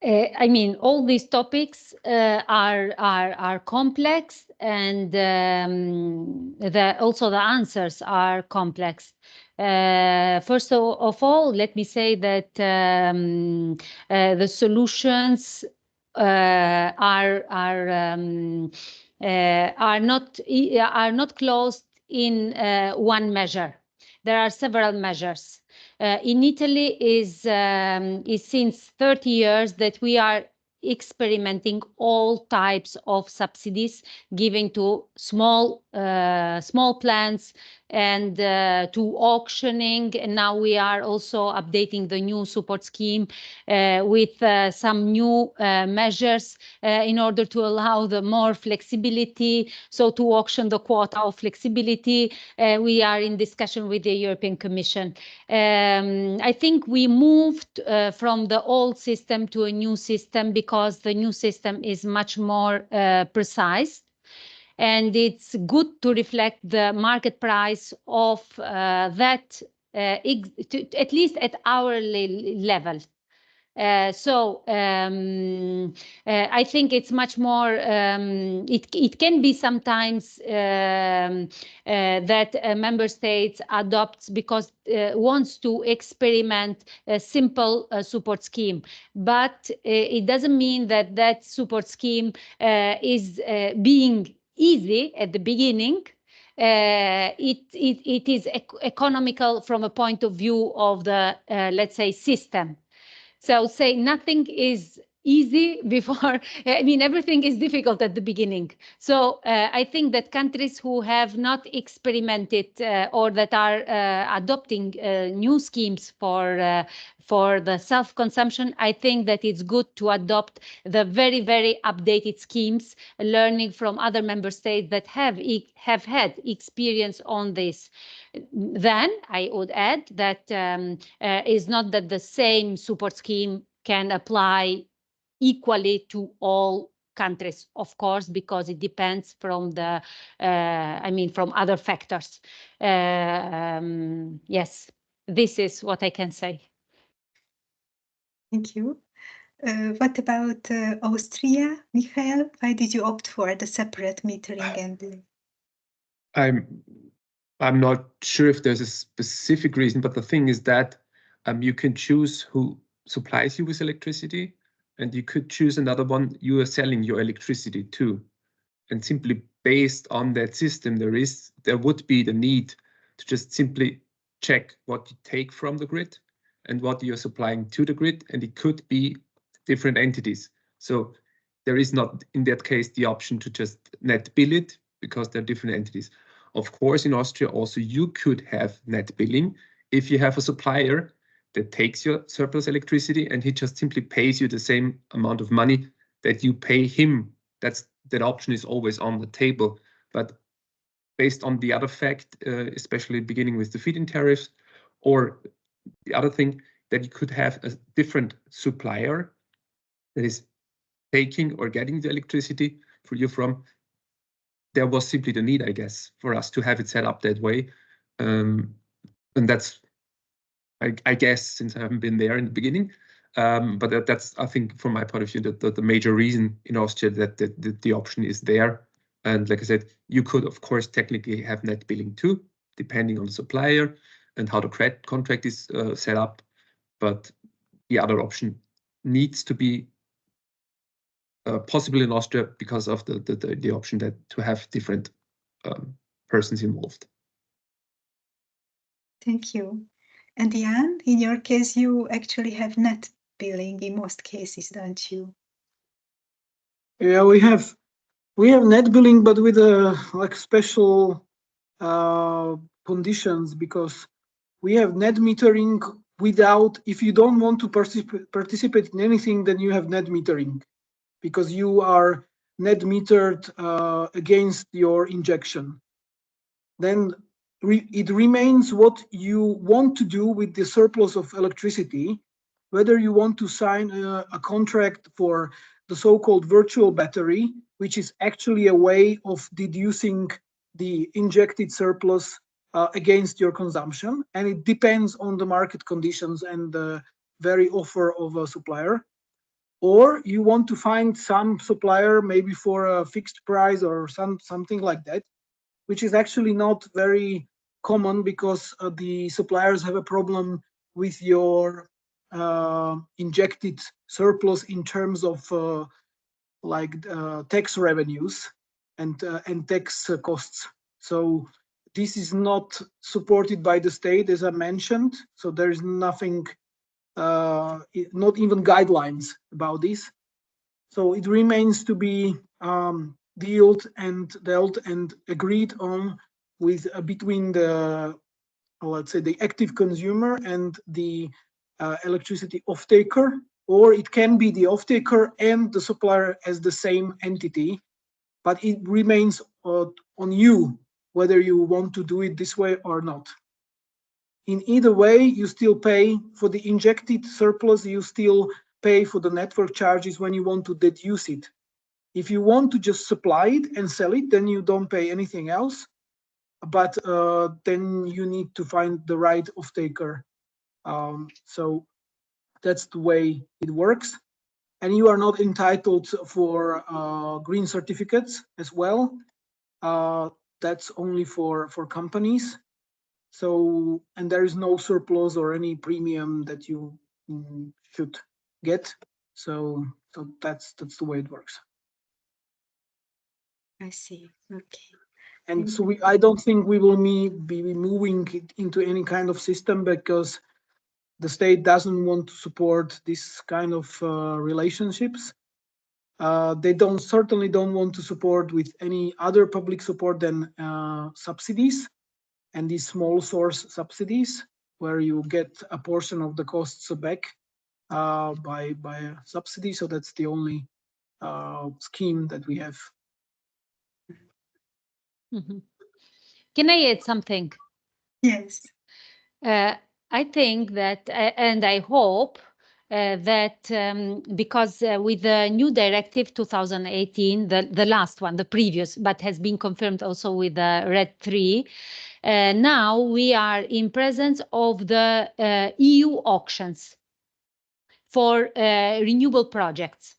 I mean, all these topics are complex, and also the answers are complex. First of all, let me say that the solutions are not closed in one measure. There are several measures. In Italy is since 30 years that we are experimenting all types of subsidies given to small plants and to auctioning. And now we are also updating the new support scheme with some new measures in order to allow the more flexibility. So to auction the quota of flexibility, we are in discussion with the European Commission. I think we moved from the old system to a new system because the new system is much more precise, and it's good to reflect the market price of that at least at hourly level. I think it's much more, it can be sometimes that member states adopts because wants to experiment a simple support scheme, but it doesn't mean that that support scheme is being easy at the beginning. It is economical from a point of view of the, let's say, system. So say nothing is easy before, I mean, everything is difficult at the beginning. So I think that countries who have not experimented or that are adopting new schemes for the self-consumption, I think that it's good to adopt the very, very updated schemes, learning from other member states that have had experience on this. Then I would add that is not that the same support scheme can apply equally to all countries, of course, because it depends from the, I mean, from other factors. Yes, this is what I can say. Thank you. What about Austria, Michael? Why did you opt for the separate metering and billing? I'm not sure if there's a specific reason, but the thing is that you can choose who supplies you with electricity, and you could choose another one you are selling your electricity to. And simply based on that system, there would be the need to just simply check what you take from the grid and what you're supplying to the grid, and it could be different entities. So there is not, in that case, the option to just net bill it because they're different entities. Of course, in Austria also you could have net billing if you have a supplier that takes your surplus electricity and he just simply pays you the same amount of money that you pay him. That option is always on the table. But based on the other fact, especially beginning with the feed-in tariffs, or the other thing that you could have a different supplier that is taking or getting the electricity for you from, there was simply the need, I guess, for us to have it set up that way. And that's, I guess, since I haven't been there in the beginning, but that's, I think, from my point of view, the major reason in Austria that the option is there. And like I said, you could, of course, technically have net billing too, depending on the supplier and how the contract is set up. But the other option needs to be possible in Austria because of the option that to have different persons involved. Thank you. And Jan, in your case, you actually have net billing in most cases, don't you? Yeah, we have net billing, but with like special conditions, because we have net metering without, if you don't want to participate in anything, then you have net metering because you are net metered against your injection. Then it remains what you want to do with the surplus of electricity, whether you want to sign a contract for the so-called virtual battery, which is actually a way of deducing the injected surplus against your consumption, and it depends on the market conditions and the very offer of a supplier. Or you want to find some supplier maybe for a fixed price or something like that, which is actually not very common because the suppliers have a problem with your injected surplus in terms of tax revenues and tax costs. So this is not supported by the state, as I mentioned. So there is nothing, not even guidelines about this. So it remains to be dealt and agreed on with between the, let's say, the active consumer and the electricity off-taker, or it can be the off-taker and the supplier as the same entity, but it remains on you whether you want to do it this way or not. In either way, you still pay for the injected surplus, you still pay for the network charges when you want to deduce it. If you want to just supply it and sell it, then you don't pay anything else, but then you need to find the right off-taker. So that's the way it works. And you are not entitled for green certificates as well. That's only for companies. So, and there is no surplus or any premium that you should get. So that's the way it works. I see. Okay. And so I don't think we will be moving it into any kind of system because the state doesn't want to support this kind of relationships. They certainly don't want to support with any other public support than subsidies and these small source subsidies, where you get a portion of the costs back by a subsidy. So that's the only scheme that we have. Mm-hmm. Can I add something? Yes. I think that, and I hope that because with the new directive 2018, the last one, the previous, but has been confirmed also with the RED 3, now we are in presence of the EU auctions for renewable projects.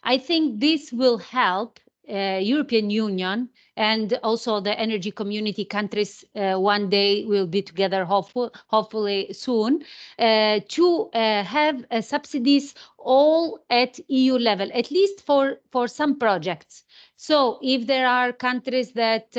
I think this will help European Union and also the energy community countries one day will be together, hopefully soon, to have subsidies all at EU level, at least for some projects. So if there are countries that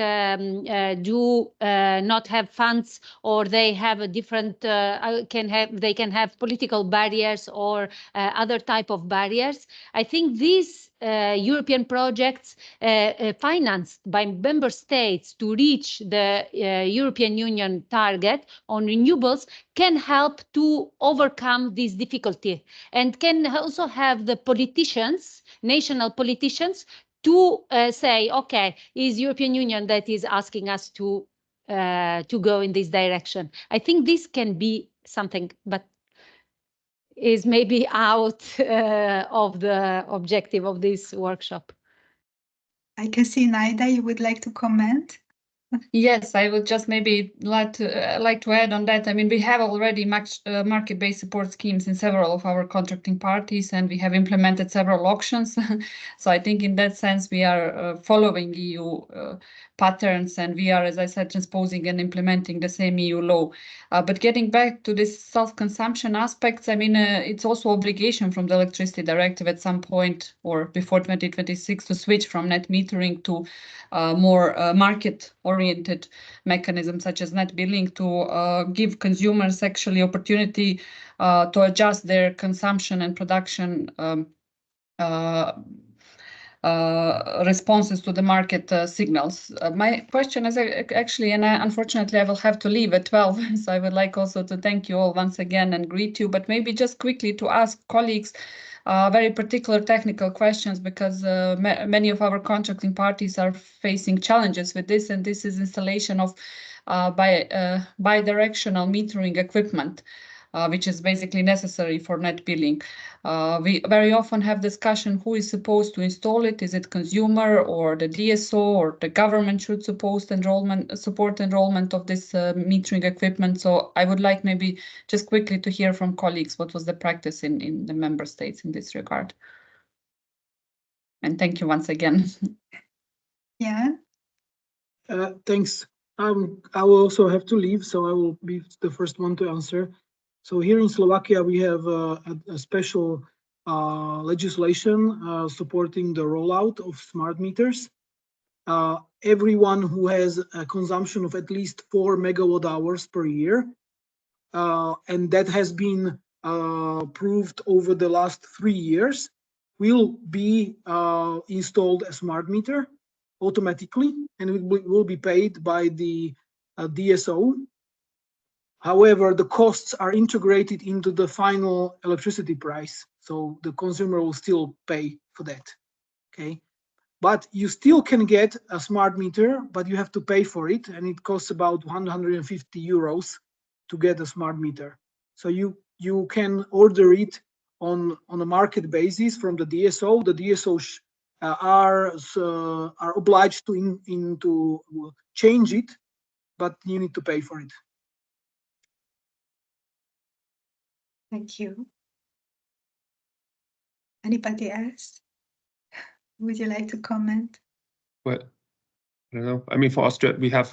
do not have funds, or they have a different, they can have political barriers or other type of barriers, I think these European projects financed by member states to reach the European Union target on renewables can help to overcome this difficulty, and can also have the politicians, national politicians, to say, okay, is European Union that is asking us to go in this direction. I think this can be something, but is maybe out of the objective of this workshop. I can see Naida, you would like to comment? Yes, I would just maybe like to add on that. I mean, we have already market-based support schemes in several of our contracting parties, and we have implemented several auctions. So I think in that sense, we are following EU patterns, and we are, as I said, transposing and implementing the same EU law. But getting back to this self-consumption aspects, I mean, it's also obligation from the Electricity Directive at some point or before 2026 to switch from net metering to more market-oriented mechanisms such as net billing, to give consumers actually opportunity to adjust their consumption and production responses to the market signals. My question is actually, and unfortunately I will have to leave at 12, so I would like also to thank you all once again and greet you, but maybe just quickly to ask colleagues very particular technical questions, because many of our contracting parties are facing challenges with this, and this is installation of bi-directional metering equipment. which is basically necessary for net billing. We very often have discussion who is supposed to install it. Is it consumer or the DSO, or the government should support enrollment of this metering equipment? So I would like maybe just quickly to hear from colleagues what was the practice in the member states in this regard. And thank you once again. Yeah. Thanks. I will also have to leave, so I will be the first one to answer. So here in Slovakia, we have a special legislation supporting the rollout of smart meters. Everyone who has a consumption of at least 4 megawatt-hours per year, and that has been proved over the last 3 years, will be installed a smart meter automatically, and it will be paid by the DSO. However, the costs are integrated into the final electricity price, so the consumer will still pay for that. Okay, but you still can get a smart meter, but you have to pay for it, and it costs about 150 euros to get a smart meter. So you can order it on a market basis from the DSO. The DSOs are obliged to change it, but you need to pay for it. Thank you. Anybody else? Would you like to comment? Well, I don't know. I mean, for Austria, we have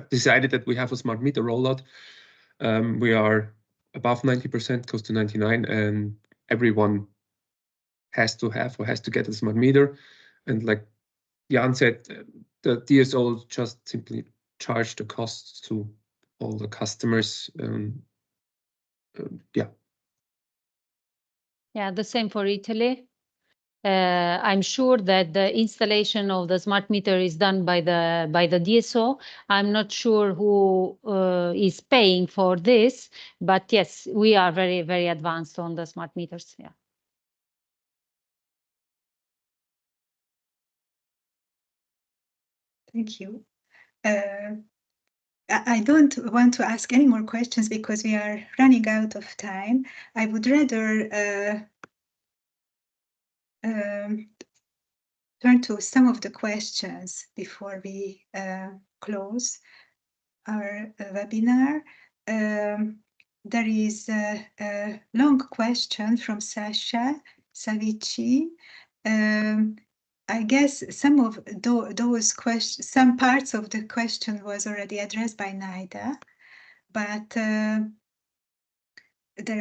decided that we have a smart meter rollout. We are above 90%, close to 99%, and everyone has to have or has to get a smart meter. And like Jan said, the DSO just simply charge the costs to all the customers. Yeah. Yeah, the same for Italy. I'm sure that the installation of the smart meter is done by the DSO. I'm not sure who is paying for this, but yes, we are very, very advanced on the smart meters. Yeah. Thank you. I don't want to ask any more questions because we are running out of time. I would rather turn to some of the questions before we close our webinar. There is a long question from Sasha Savici. I guess some of those questions, some parts of the question was already addressed by Naida, but there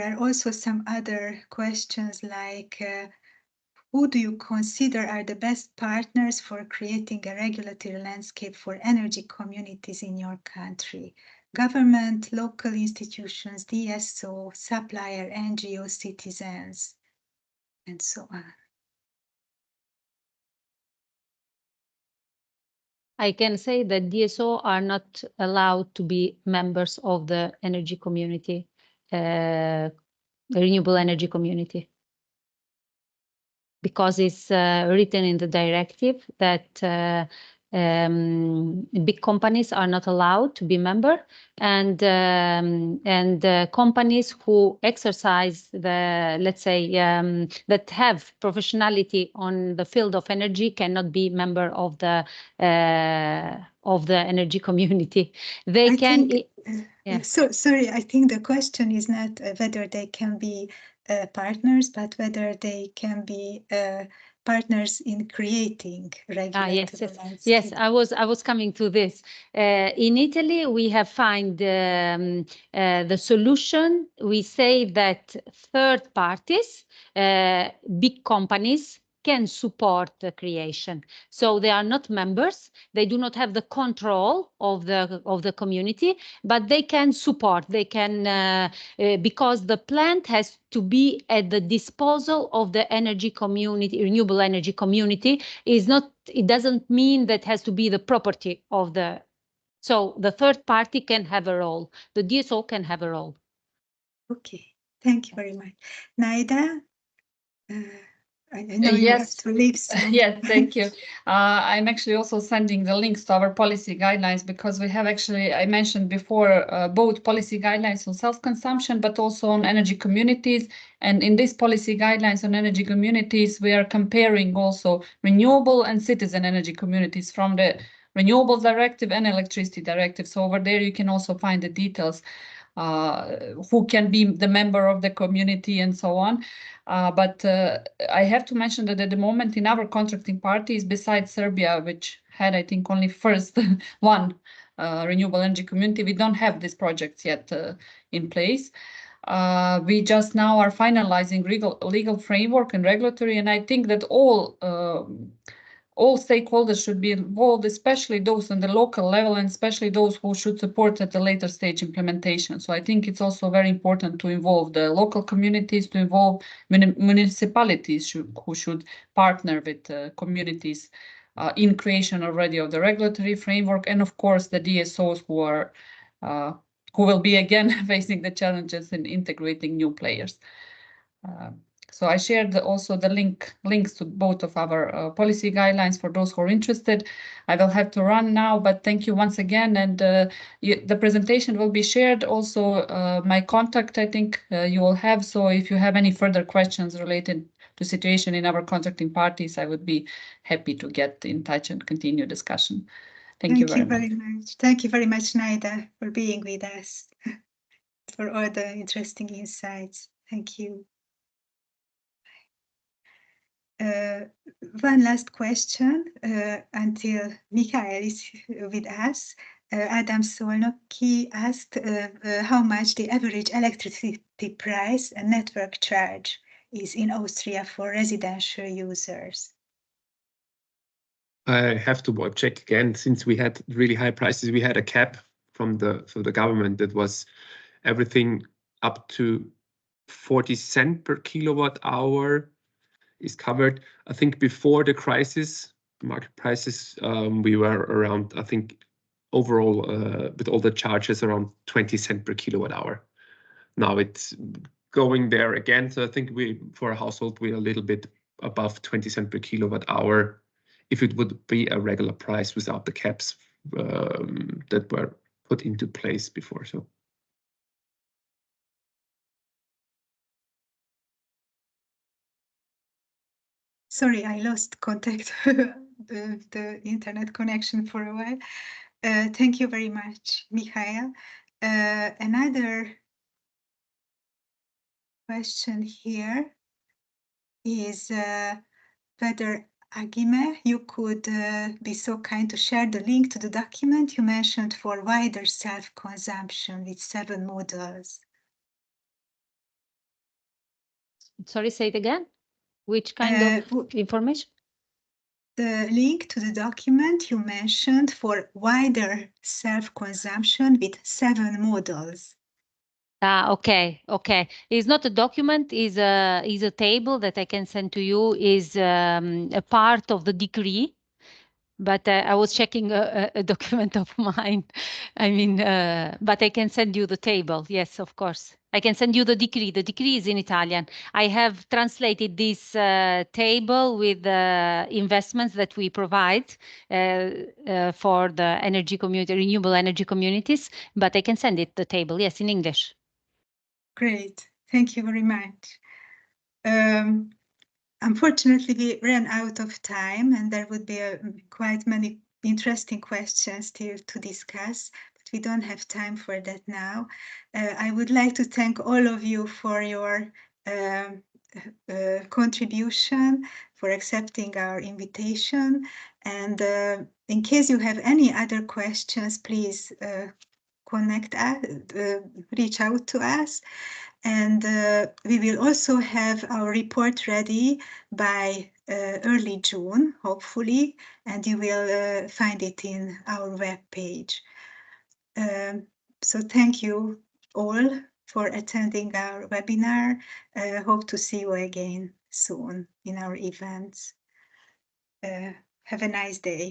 are also some other questions like who do you consider are the best partners for creating a regulatory landscape for energy communities in your country? Government, local institutions, DSO, supplier, NGO, citizens, and so on. I can say that DSO are not allowed to be members of the energy community, renewable energy community, because it's written in the directive that big companies are not allowed to be member, and companies who exercise the, let's say, that have professionality on the field of energy cannot be member of the energy community. They Yeah. So sorry, I think the question is not whether they can be partners, but whether they can be partners in creating regulatory landscape. Yes, I was coming to this. In Italy, we have found the solution. We say that third parties, big companies, can support the creation. So they are not members. They do not have the control of the community, but they can support. They can because the plant has to be at the disposal of the energy community, renewable energy community. It doesn't mean that has to be the property of the. So the third party can have a role. The DSO can have a role. Okay, thank you very much, Naida. I know you have to leave soon. Yes, thank you. I'm actually also sending the links to our policy guidelines because we have actually, I mentioned before, both policy guidelines on self-consumption, but also on energy communities. And in these policy guidelines on energy communities, we are comparing also renewable and citizen energy communities from the Renewables Directive and Electricity Directive. So over there, you can also find the details, who can be the member of the community and so on. But I have to mention that at the moment in our contracting parties, besides Serbia, which had, I think, only first one renewable energy community, we don't have these projects yet in place. We just now are finalizing legal framework and regulatory, and I think that all stakeholders should be involved, especially those on the local level and especially those who should support at the later stage implementation. So I think it's also very important to involve the local communities, to involve municipalities who should partner with communities in creation already of the regulatory framework, and of course the DSOs who will be again facing the challenges in integrating new players. So I shared also the links to both of our policy guidelines for those who are interested. I will have to run now, but thank you once again. And the presentation will be shared. Also, my contact, I think you will have. So if you have any further questions related to situation in our contracting parties, I would be happy to get in touch and continue discussion. Thank you very much. Thank you very much, Naida, for being with us, for all the interesting insights. Thank you. One last question until Mikhail is with us. Adam Solnoki asked how much the average electricity price and network charge is in Austria for residential users. I have to check again, since we had really high prices. We had a cap from the government that was everything up to 40 cents per kilowatt hour is covered. I think before the crisis, market prices, we were around, I think, overall, with all the charges, around 20 cents per kilowatt hour. Now it's going there again. So I think for a household, we're a little bit above 20 cents per kilowatt hour if it would be a regular price without the caps that were put into place before. So. Sorry, I lost contact, the internet connection for a while. Thank you very much, Mikhail. Another question here is whether, Agime, you could be so kind to share the link to the document you mentioned for wider self-consumption with 7 models. Sorry, say it again. Which kind of information? The link to the document you mentioned for wider self-consumption with 7 models. Okay. It's not a document, is a table that I can send to you, is a part of the decree. But I was checking a document of mine. I mean, but I can send you the table. Yes, of course. I can send you the decree. The decree is in Italian. I have translated this table with the investments that we provide for the energy community, renewable energy communities. But I can send it the table. Yes, in English. Great. Thank you very much. Unfortunately, we ran out of time, and there would be quite many interesting questions still to discuss, but we don't have time for that now. I would like to thank all of you for your contribution, for accepting our invitation. And in case you have any other questions, please connect us, reach out to us. And we will also have our report ready by early June, hopefully, and you will find it in our webpage. So thank you all for attending our webinar. Hope to see you again soon in our events. Have a nice day.